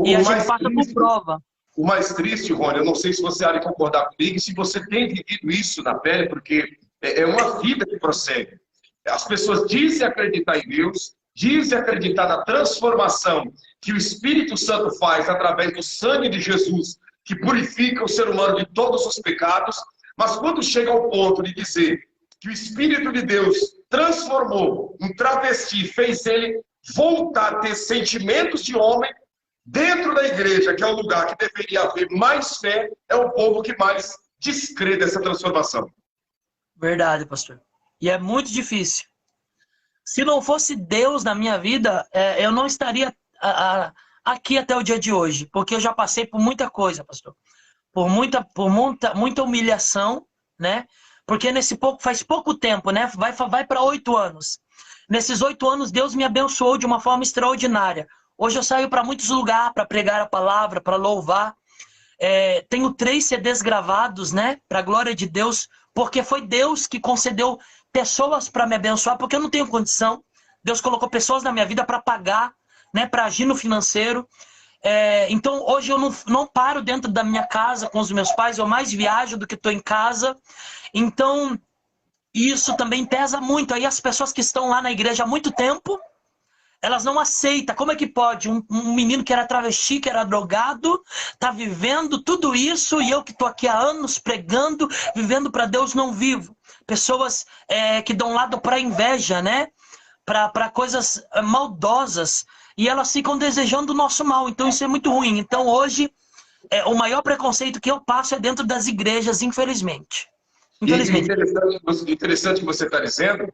E a gente passa por prova. O mais triste, Rony, eu não sei se você há de concordar comigo, e se você tem vivido isso na pele, porque é uma vida que prossegue. As pessoas dizem acreditar em Deus, dizem acreditar na transformação que o Espírito Santo faz através do sangue de Jesus, que purifica o ser humano de todos os pecados, mas quando chega ao ponto de dizer, que o Espírito de Deus transformou um travesti, fez ele voltar a ter sentimentos de homem, dentro da igreja, que é o lugar que deveria haver mais fé, é o povo que mais descrê dessa transformação. Verdade, pastor. E é muito difícil. Se não fosse Deus na minha vida, eu não estaria aqui até o dia de hoje, porque eu já passei por muita coisa, pastor. Por muita humilhação, né? Porque faz pouco tempo, né? Vai para 8 anos. Nesses 8 anos, Deus me abençoou de uma forma extraordinária. Hoje eu saio para muitos lugares para pregar a palavra, para louvar. Tenho 3 CDs gravados, né? Para a glória de Deus, porque foi Deus que concedeu pessoas para me abençoar, porque eu não tenho condição. Deus colocou pessoas na minha vida para pagar, né? Para agir no financeiro. Então hoje eu não paro dentro da minha casa com os meus pais, eu mais viajo do que estou em casa. Então isso também pesa muito. Aí as pessoas que estão lá na igreja há muito tempo, elas não aceitam. Como é que pode um menino que era travesti, que era drogado, tá vivendo tudo isso, e eu que estou aqui há anos pregando, vivendo para Deus, não vivo? Pessoas que dão lado para inveja, né? Para coisas maldosas, e elas ficam desejando o nosso mal. Então isso é muito ruim. Então hoje o maior preconceito que eu passo é dentro das igrejas, infelizmente. Infelizmente. E interessante que você está dizendo,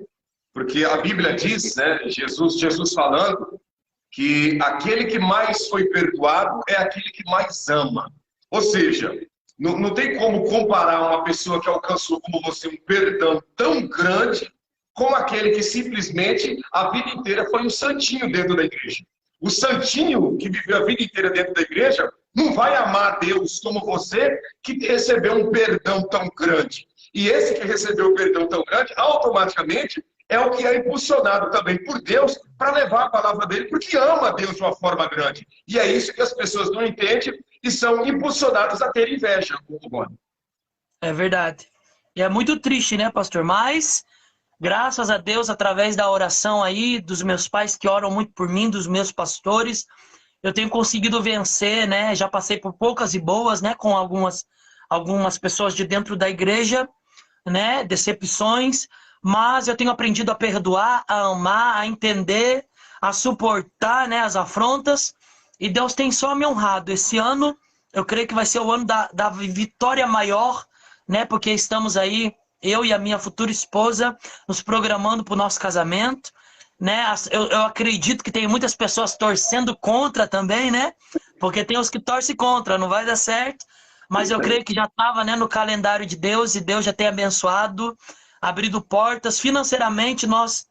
porque a Bíblia diz, né, Jesus falando, que aquele que mais foi perdoado é aquele que mais ama. Ou seja, não tem como comparar uma pessoa que alcançou como você um perdão tão grande com aquele que simplesmente a vida inteira foi um santinho dentro da igreja. O santinho que viveu a vida inteira dentro da igreja não vai amar a Deus como você, que recebeu um perdão tão grande. E esse que recebeu um perdão tão grande, automaticamente, é o que é impulsionado também por Deus para levar a palavra dele, porque ama a Deus de uma forma grande. E é isso que as pessoas não entendem e são impulsionadas a ter inveja. É verdade. E é muito triste, né, pastor? Mas, graças a Deus, através da oração aí, dos meus pais que oram muito por mim, dos meus pastores, eu tenho conseguido vencer, né? Já passei por poucas e boas, né, com algumas pessoas de dentro da igreja, né, decepções, mas eu tenho aprendido a perdoar, a amar, a entender, a suportar, né, as afrontas, e Deus tem só me honrado. Esse ano, eu creio que vai ser o ano da vitória maior, né, porque estamos aí, eu e a minha futura esposa, nos programando para o nosso casamento, né? Eu acredito que tem muitas pessoas torcendo contra também, né, porque tem os que torcem contra, não vai dar certo, mas eu creio que já estava, né, no calendário de Deus, e Deus já tem abençoado, abrido portas. Financeiramente, nós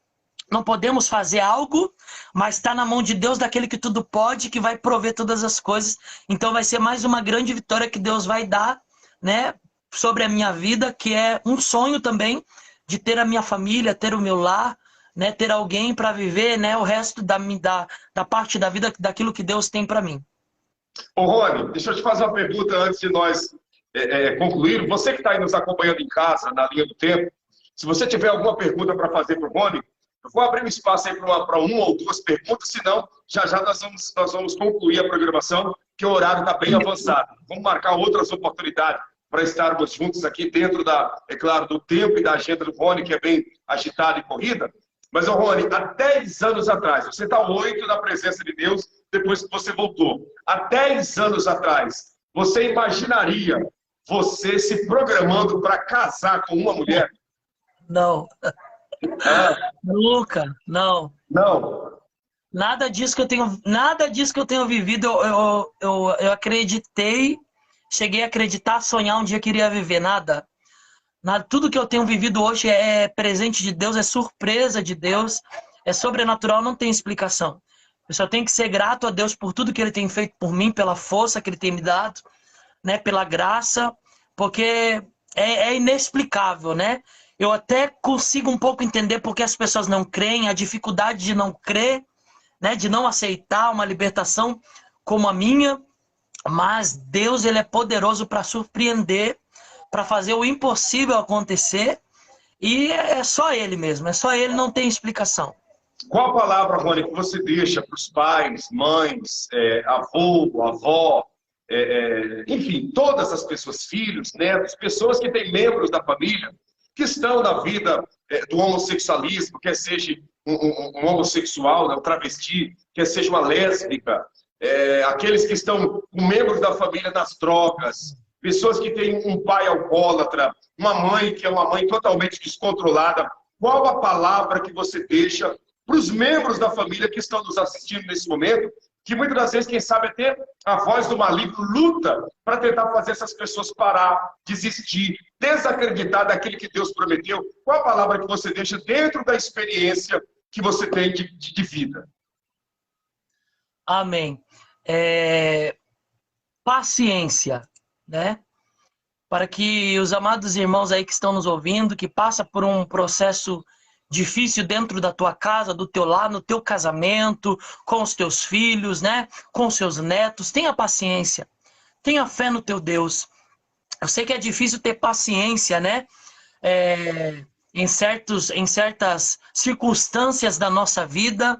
não podemos fazer algo, mas está na mão de Deus, daquele que tudo pode, que vai prover todas as coisas. Então vai ser mais uma grande vitória que Deus vai dar, né, sobre a minha vida, que é um sonho também, de ter a minha família, ter o meu lar, né, ter alguém para viver, né, o resto da parte da vida, daquilo que Deus tem para mim. Ô Rony, deixa eu te fazer uma pergunta antes de nós concluir. Você que está aí nos acompanhando em casa, na linha do tempo, se você tiver alguma pergunta para fazer para o Rony, eu vou abrir um espaço aí para uma ou duas perguntas, senão já nós vamos concluir a programação, que o horário está bem avançado. Vamos marcar outras oportunidades para estarmos juntos aqui dentro é claro, do tempo e da agenda do Rony, que é bem agitada e corrida. Mas, ô Rony, há 10 anos atrás, você está 8 na presença de Deus, depois que você voltou. Há 10 anos atrás, você imaginaria você se programando para casar com uma mulher? Não. Nunca, não. Não. Nada disso que eu tenho vivido, eu acreditei, cheguei a acreditar, sonhar um dia que iria viver. Nada. Tudo que eu tenho vivido hoje é presente de Deus, é surpresa de Deus, é sobrenatural, não tem explicação. Eu só tenho que ser grato a Deus por tudo que Ele tem feito por mim, pela força que Ele tem me dado, né, pela graça, porque é inexplicável, né? Eu até consigo um pouco entender porque as pessoas não creem, a dificuldade de não crer, né, de não aceitar uma libertação como a minha, mas Deus, Ele é poderoso para surpreender, para fazer o impossível acontecer, e é só Ele mesmo, é só Ele, não tem explicação. Qual a palavra, Rony, que você deixa para os pais, mães, avô, avó, enfim, todas as pessoas, filhos, netos, pessoas que têm membros da família, que estão na vida do homossexualismo, quer seja um homossexual, um travesti, quer seja uma lésbica, aqueles que estão com membros da família nas drogas, pessoas que têm um pai alcoólatra, uma mãe que é uma mãe totalmente descontrolada. Qual a palavra que você deixa para os membros da família que estão nos assistindo nesse momento, que muitas das vezes, quem sabe, até a voz do maligno luta para tentar fazer essas pessoas parar, desistir, desacreditar daquilo que Deus prometeu? Qual a palavra que você deixa dentro da experiência que você tem de vida? Amém. Paciência, né? Para que os amados irmãos aí que estão nos ouvindo, que passa por um processo difícil dentro da tua casa, do teu lar, no teu casamento, com os teus filhos, né? Com os seus netos, tenha paciência. Tenha fé no teu Deus. Eu sei que é difícil ter paciência, né? Em certas circunstâncias da nossa vida.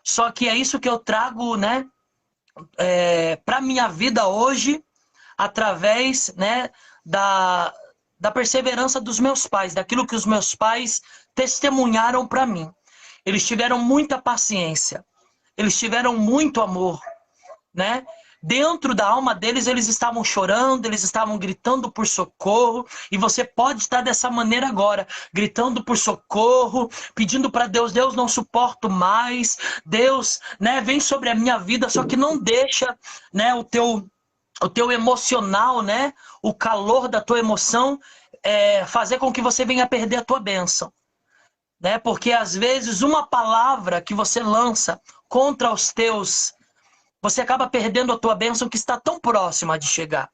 Só que é isso que eu trago, né? Para minha vida hoje, através, né, da perseverança dos meus pais, daquilo que os meus pais testemunharam para mim. Eles tiveram muita paciência, eles tiveram muito amor, né? Dentro da alma deles, eles estavam chorando, eles estavam gritando por socorro, e você pode estar dessa maneira agora, gritando por socorro, pedindo para Deus: Deus, não suporto mais, Deus, né, vem sobre a minha vida, só que não deixa, né, o teu emocional, né, o calor da tua emoção, fazer com que você venha perder a tua bênção. Né? Porque às vezes uma palavra que você lança contra os teus, você acaba perdendo a tua bênção que está tão próxima de chegar.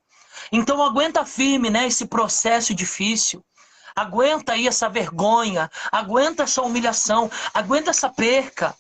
Então aguenta firme, né, esse processo difícil. Aguenta aí essa vergonha, aguenta essa humilhação, aguenta essa perca.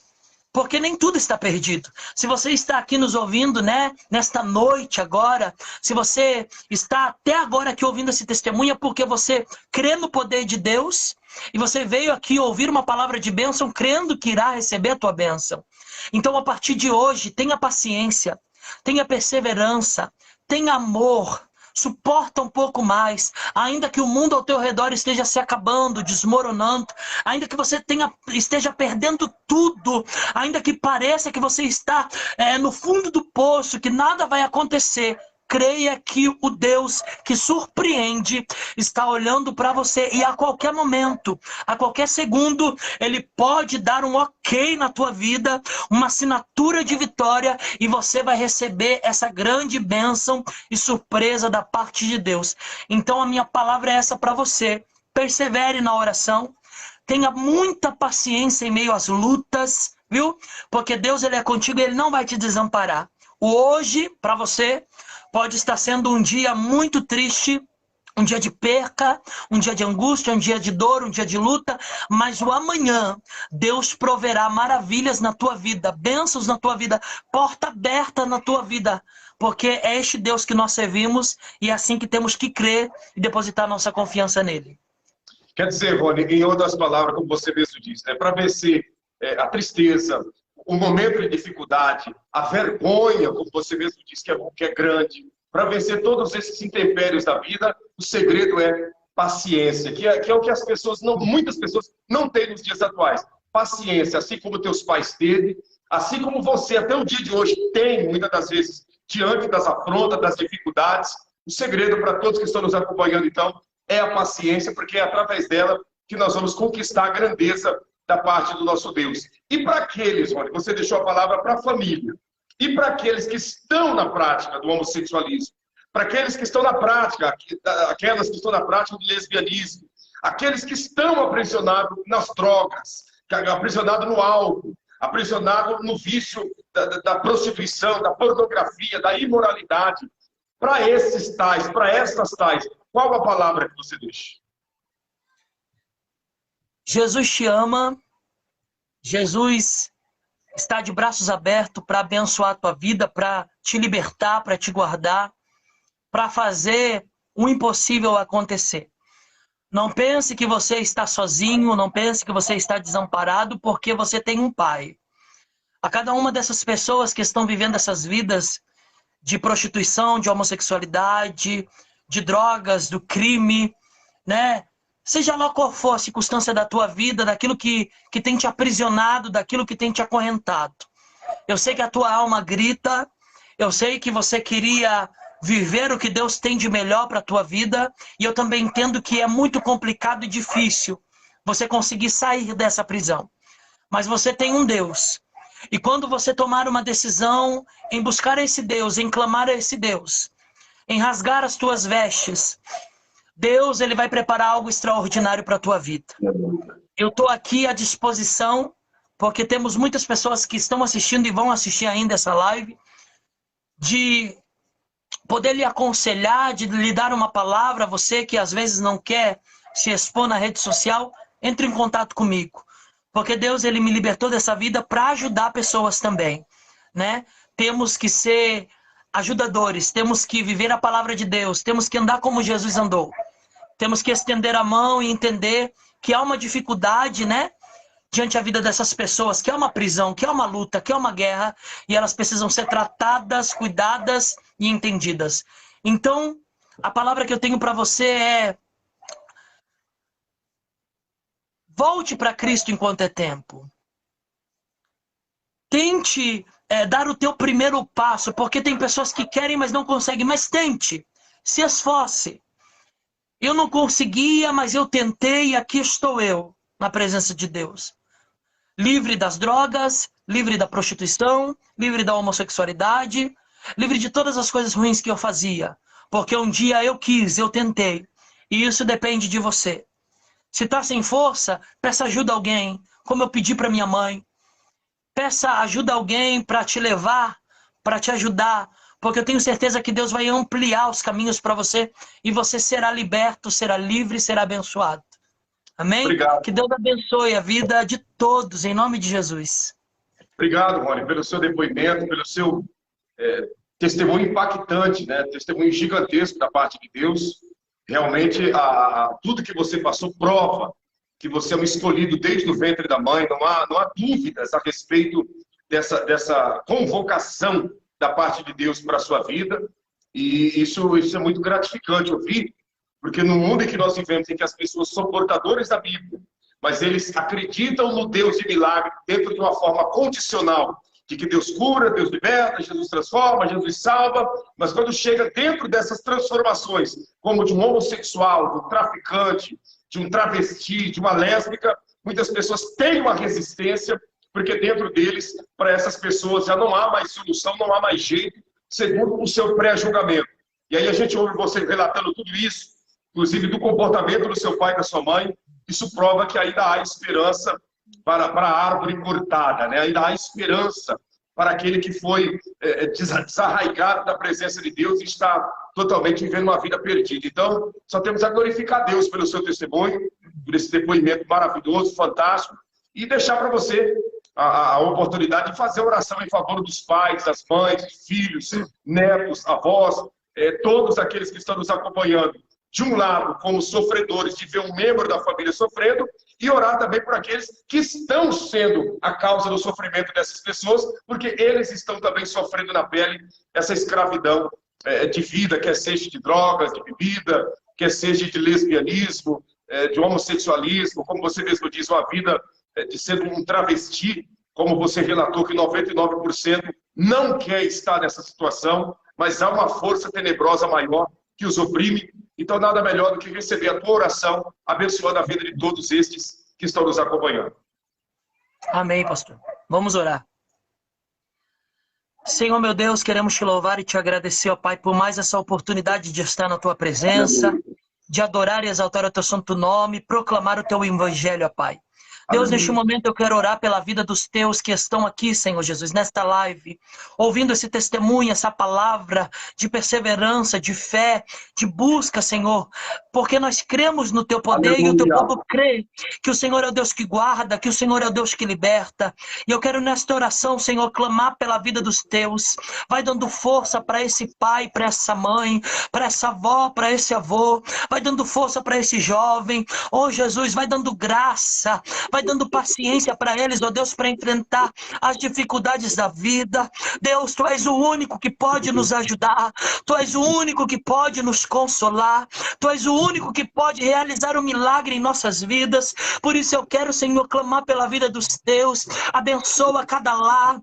Porque nem tudo está perdido. Se você está aqui nos ouvindo, né, nesta noite agora, se você está até agora aqui ouvindo esse testemunho, é porque você crê no poder de Deus e você veio aqui ouvir uma palavra de bênção, crendo que irá receber a tua bênção. Então, a partir de hoje, tenha paciência, tenha perseverança, tenha amor. Suporta um pouco mais, ainda que o mundo ao teu redor esteja se acabando, desmoronando, ainda que você esteja perdendo tudo, ainda que pareça que você está no fundo do poço, que nada vai acontecer. Creia que o Deus que surpreende está olhando para você e a qualquer momento, a qualquer segundo, Ele pode dar um ok na tua vida, uma assinatura de vitória, e você vai receber essa grande bênção e surpresa da parte de Deus. Então a minha palavra é essa para você: persevere na oração, tenha muita paciência em meio às lutas, viu? Porque Deus, Ele é contigo e Ele não vai te desamparar. O hoje, para você, pode estar sendo um dia muito triste, um dia de perca, um dia de angústia, um dia de dor, um dia de luta, mas o amanhã, Deus proverá maravilhas na tua vida, bênçãos na tua vida, porta aberta na tua vida, porque é este Deus que nós servimos e é assim que temos que crer e depositar nossa confiança nele. Quer dizer, Rony, em outras palavras, como você mesmo disse, né, para vencer a tristeza, o momento de dificuldade, a vergonha, como você mesmo disse, que é grande, para vencer todos esses intempéries da vida, o segredo é paciência, que é o que as pessoas muitas pessoas não têm nos dias atuais. Paciência, assim como teus pais teve, assim como você até o dia de hoje tem, muitas das vezes, diante das afrontas, das dificuldades. O segredo para todos que estão nos acompanhando, então, é a paciência, porque é através dela que nós vamos conquistar a grandeza da parte do nosso Deus. E para aqueles, Rony, você deixou a palavra para a família, e para aqueles que estão na prática do homossexualismo, para aqueles que estão na prática, aquelas que estão na prática do lesbianismo, aqueles que estão aprisionados nas drogas, aprisionados no álcool, aprisionados no vício da prostituição, da pornografia, da imoralidade, para esses tais, para estas tais, qual a palavra que você deixa? Jesus te ama, Jesus está de braços abertos para abençoar a tua vida, para te libertar, para te guardar, para fazer o impossível acontecer. Não pense que você está sozinho, não pense que você está desamparado, porque você tem um pai. A cada uma dessas pessoas que estão vivendo essas vidas de prostituição, de homossexualidade, de drogas, do crime, né? Seja lá qual for a circunstância da tua vida, daquilo que tem te aprisionado, daquilo que tem te acorrentado. Eu sei que a tua alma grita, eu sei que você queria viver o que Deus tem de melhor para a tua vida, e eu também entendo que é muito complicado e difícil você conseguir sair dessa prisão. Mas você tem um Deus. E quando você tomar uma decisão em buscar esse Deus, em clamar a esse Deus, em rasgar as tuas vestes, Deus, ele vai preparar algo extraordinário para a tua vida. Eu estou aqui à disposição, porque temos muitas pessoas que estão assistindo e vão assistir ainda essa live, de poder lhe aconselhar, de lhe dar uma palavra. Você que às vezes não quer se expor na rede social, entre em contato comigo. Porque Deus, ele me libertou dessa vida para ajudar pessoas também, né? Temos que ser ajudadores, temos que viver a palavra de Deus, temos que andar como Jesus andou. Temos que estender a mão e entender que há uma dificuldade, né? Diante da vida dessas pessoas, que é uma prisão, que é uma luta, que é uma guerra, e elas precisam ser tratadas, cuidadas e entendidas. Então, a palavra que eu tenho para você é: volte para Cristo enquanto é tempo. Tente dar o teu primeiro passo, porque tem pessoas que querem, mas não conseguem. Mas tente, se esforce. Eu não conseguia, mas eu tentei, e aqui estou eu, na presença de Deus. Livre das drogas, livre da prostituição, livre da homossexualidade, livre de todas as coisas ruins que eu fazia. Porque um dia eu quis, eu tentei. E isso depende de você. Se está sem força, peça ajuda a alguém, como eu pedi para minha mãe. Peça ajuda a alguém para te levar, para te ajudar. Porque eu tenho certeza que Deus vai ampliar os caminhos para você e você será liberto, será livre, será abençoado. Amém? Obrigado. Que Deus abençoe a vida de todos, em nome de Jesus. Obrigado, Rony, pelo seu depoimento, pelo seu testemunho impactante, né? Testemunho gigantesco da parte de Deus. Realmente, tudo que você passou prova que você é um escolhido desde o ventre da mãe. Não há dúvidas a respeito dessa convocação da parte de Deus para a sua vida. E isso é muito gratificante ouvir, porque no mundo em que nós vivemos, em que as pessoas são portadores da Bíblia, mas eles acreditam no Deus de milagre dentro de uma forma condicional, de que Deus cura, Deus liberta, Jesus transforma, Jesus salva, mas quando chega dentro dessas transformações, como de um homossexual, de um traficante, de um travesti, de uma lésbica, muitas pessoas têm uma resistência, porque dentro deles, para essas pessoas, já não há mais solução, não há mais jeito, segundo o seu pré-julgamento. E aí a gente ouve você relatando tudo isso, inclusive do comportamento do seu pai e da sua mãe. Isso prova que ainda há esperança para a árvore cortada, né? Ainda há esperança para aquele que foi desarraigado da presença de Deus e está totalmente vivendo uma vida perdida. Então, só temos a glorificar Deus pelo seu testemunho, por esse depoimento maravilhoso, fantástico, e deixar para você a oportunidade de fazer oração em favor dos pais, das mães, filhos, netos, avós, todos aqueles que estão nos acompanhando. De um lado, como sofredores, de ver um membro da família sofrendo, e orar também por aqueles que estão sendo a causa do sofrimento dessas pessoas, porque eles estão também sofrendo na pele essa escravidão de vida, quer seja de drogas, de bebida, quer seja de lesbianismo, de homossexualismo, como você mesmo diz, uma vida de ser um travesti, como você relatou que 99% não quer estar nessa situação, mas há uma força tenebrosa maior que os oprime. Então, nada melhor do que receber a tua oração, abençoando a vida de todos estes que estão nos acompanhando. Amém, pastor. Vamos orar. Senhor, meu Deus, queremos te louvar e te agradecer, ó Pai, por mais essa oportunidade de estar na tua presença, de adorar e exaltar o teu santo nome, proclamar o teu evangelho, ó Pai. Deus, neste momento eu quero orar pela vida dos teus que estão aqui, Senhor Jesus, nesta live, ouvindo esse testemunho, essa palavra de perseverança, de fé, de busca, Senhor, porque nós cremos no teu poder. Aleluia. E o teu povo crê que o Senhor é o Deus que guarda, que o Senhor é o Deus que liberta. E eu quero nesta oração, Senhor, clamar pela vida dos teus. Vai dando força para esse pai, para essa mãe, para essa avó, para esse avô. Vai dando força para esse jovem. Oh, Jesus, vai dando graça. vai dando paciência para eles, ó Deus, para enfrentar as dificuldades da vida. Deus, Tu és o único que pode nos ajudar, Tu és o único que pode nos consolar, Tu és o único que pode realizar um milagre em nossas vidas. Por isso eu quero, Senhor, clamar pela vida dos Teus, abençoa cada lar.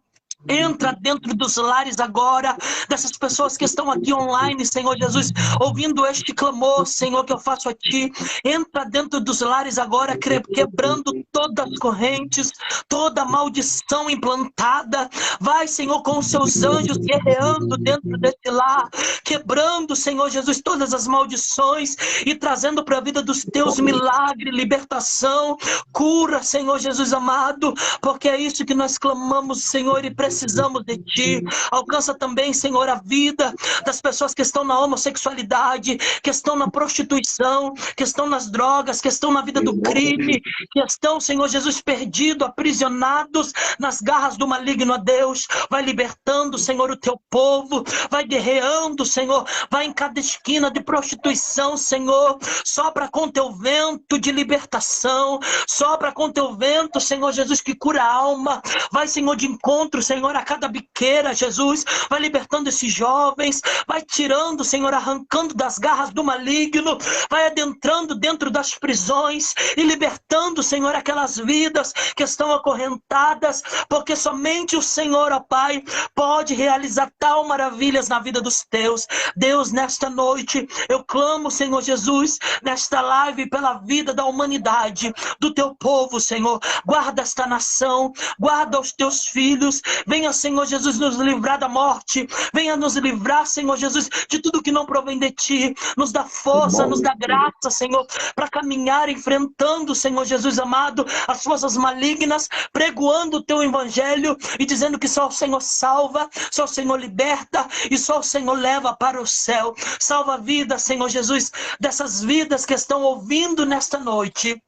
Entra dentro dos lares agora, dessas pessoas que estão aqui online, Senhor Jesus, ouvindo este clamor, Senhor, que eu faço a Ti. Entra dentro dos lares agora, quebrando todas as correntes, toda maldição implantada. Vai, Senhor, com os Seus anjos guerreando dentro desse lar, quebrando, Senhor Jesus, todas as maldições e trazendo para a vida dos Teus milagre, libertação, cura, Senhor Jesus amado, porque é isso que nós clamamos, Senhor, e precisamos de Ti. Alcança também, Senhor, a vida das pessoas que estão na homossexualidade, que estão na prostituição, que estão nas drogas, que estão na vida do crime, que estão, Senhor Jesus, perdidos, aprisionados nas garras do maligno, a Deus. Vai libertando, Senhor, o Teu povo, vai guerreando, Senhor, vai em cada esquina de prostituição, Senhor, sopra com Teu vento de libertação, sopra com Teu vento, Senhor Jesus, que cura a alma. Vai, Senhor, de encontro, Senhor, a cada biqueira, Jesus, vai libertando esses jovens, vai tirando, Senhor, arrancando das garras do maligno, vai adentrando dentro das prisões e libertando, Senhor, aquelas vidas que estão acorrentadas, porque somente o Senhor, ó Pai, pode realizar tal maravilhas na vida dos Teus. Deus, nesta noite, eu clamo, Senhor Jesus, nesta live pela vida da humanidade, do Teu povo, Senhor. Guarda esta nação, guarda os Teus filhos. Venha, Senhor Jesus, nos livrar da morte. Venha nos livrar, Senhor Jesus, de tudo que não provém de Ti. Nos dá força, nos dá graça, Senhor, para caminhar enfrentando, Senhor Jesus amado, as forças malignas, pregoando o Teu evangelho e dizendo que só o Senhor salva, só o Senhor liberta e só o Senhor leva para o céu. Salva a vida, Senhor Jesus, dessas vidas que estão ouvindo nesta noite.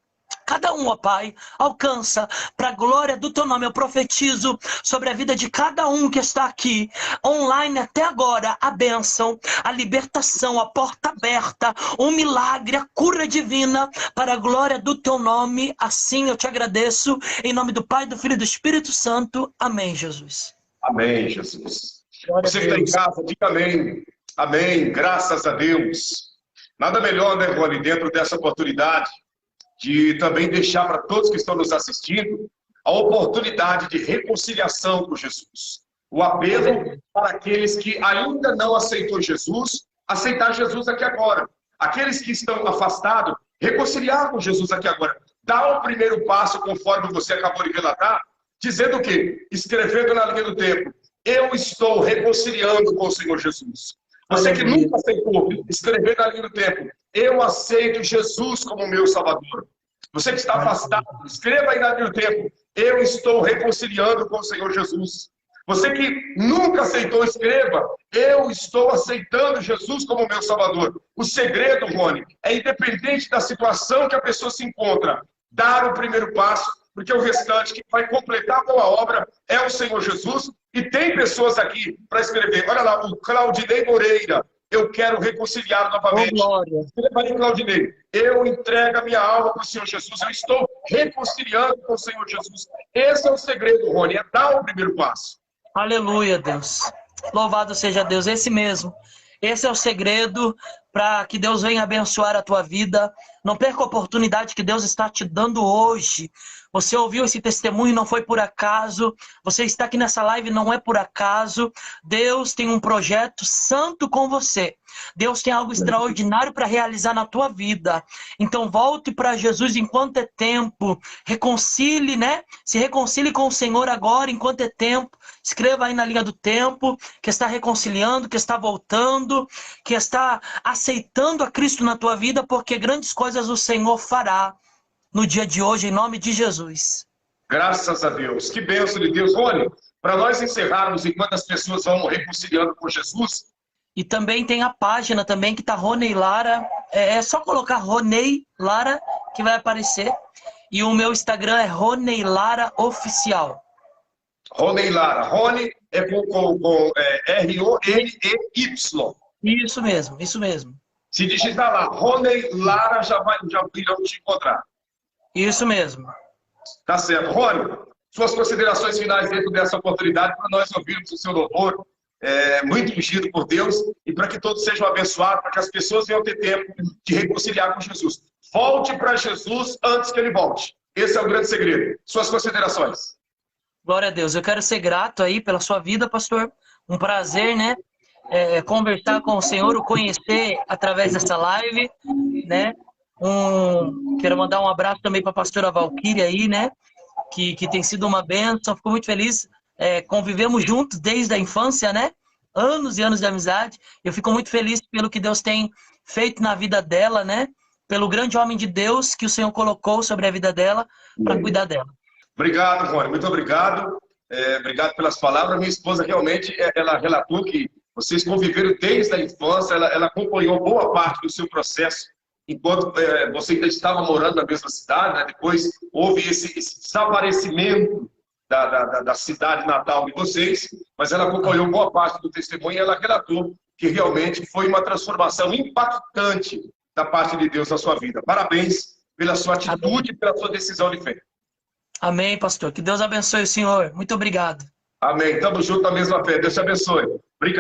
Cada um, ó Pai, alcança para a glória do Teu nome. Eu profetizo sobre a vida de cada um que está aqui, online até agora, a bênção, a libertação, a porta aberta, um milagre, a cura divina, para a glória do Teu nome. Assim eu Te agradeço, em nome do Pai, do Filho e do Espírito Santo. Amém, Jesus. Amém, Jesus. Você que está em casa, diga amém. Amém, graças a Deus. Nada melhor, né, Rony, dentro dessa oportunidade, de também deixar para todos que estão nos assistindo a oportunidade de reconciliação com Jesus. O apelo para aqueles que ainda não aceitou Jesus, aceitar Jesus aqui agora. Aqueles que estão afastados, reconciliar com Jesus aqui agora. Dá o primeiro passo, conforme você acabou de relatar, dizendo o quê? Escrevendo na linha do tempo: eu estou reconciliando com o Senhor Jesus. Você que nunca aceitou, escrever na linha do tempo: eu aceito Jesus como meu Salvador. Você que está afastado, escreva aí na linha do tempo: eu estou reconciliando com o Senhor Jesus. Você que nunca aceitou, escreva: eu estou aceitando Jesus como meu Salvador. O segredo, Rony, é independente da situação que a pessoa se encontra, dar o primeiro passo, porque o restante que vai completar a boa obra é o Senhor Jesus. E tem pessoas aqui para escrever. Olha lá, o Claudinei Moreira: eu quero reconciliar novamente. Escreva aí, Claudinei: eu entrego a minha alma para o Senhor Jesus. Eu estou reconciliando com o Senhor Jesus. Esse é o segredo, Rony, é dar o primeiro passo. Aleluia, Deus. Louvado seja Deus, esse mesmo. Esse é o segredo para que Deus venha abençoar a tua vida. Não perca a oportunidade que Deus está te dando hoje. Você ouviu esse testemunho, não foi por acaso. Você está aqui nessa live, não é por acaso. Deus tem um projeto santo com você. Deus tem algo extraordinário para realizar na tua vida. Então volte para Jesus enquanto é tempo. Reconcilie, né? Se reconcilie com o Senhor agora enquanto é tempo. Escreva aí na linha do tempo que está reconciliando, que está voltando, que está aceitando a Cristo na tua vida, porque grandes coisas o Senhor fará no dia de hoje, em nome de Jesus. Graças a Deus. Que bênção de Deus. Rony, para nós encerrarmos, enquanto as pessoas vão reconciliando com Jesus. E também tem a página também que está Ronei Lara. É só colocar Ronei Lara que vai aparecer. E o meu Instagram é Ronei Lara Oficial. Ronei Lara. Rony é com R-O-N-E-Y. Isso mesmo, isso mesmo. Se digitar lá, Ronei Lara, já irão te encontrar. Isso mesmo. Tá certo. Rony, suas considerações finais dentro dessa oportunidade para nós ouvirmos o seu louvor, muito ungido por Deus, e para que todos sejam abençoados, para que as pessoas venham ter tempo de reconciliar com Jesus. Volte para Jesus antes que ele volte. Esse é o grande segredo. Suas considerações. Glória a Deus. Eu quero ser grato aí pela sua vida, pastor. Um prazer, né? Conversar com o Senhor, o conhecer através dessa live, né? Quero mandar um abraço também para a pastora Valquíria aí, né? Que tem sido uma bênção. Fico muito feliz. Convivemos juntos desde a infância, né? Anos e anos de amizade. Eu fico muito feliz pelo que Deus tem feito na vida dela, né? Pelo grande homem de Deus que o Senhor colocou sobre a vida dela para cuidar dela. Obrigado, Rony. Muito obrigado. Obrigado pelas palavras. Minha esposa realmente, ela relatou que vocês conviveram desde a infância, ela acompanhou boa parte do seu processo enquanto você ainda estava morando na mesma cidade, né? Depois houve esse desaparecimento da cidade natal de vocês, mas ela acompanhou boa parte do testemunho e ela relatou que realmente foi uma transformação impactante da parte de Deus na sua vida. Parabéns pela sua atitude e pela sua decisão de fé. Amém, pastor. Que Deus abençoe o senhor. Muito obrigado. Amém. Estamos juntos na mesma fé. Deus te abençoe. Obrigado.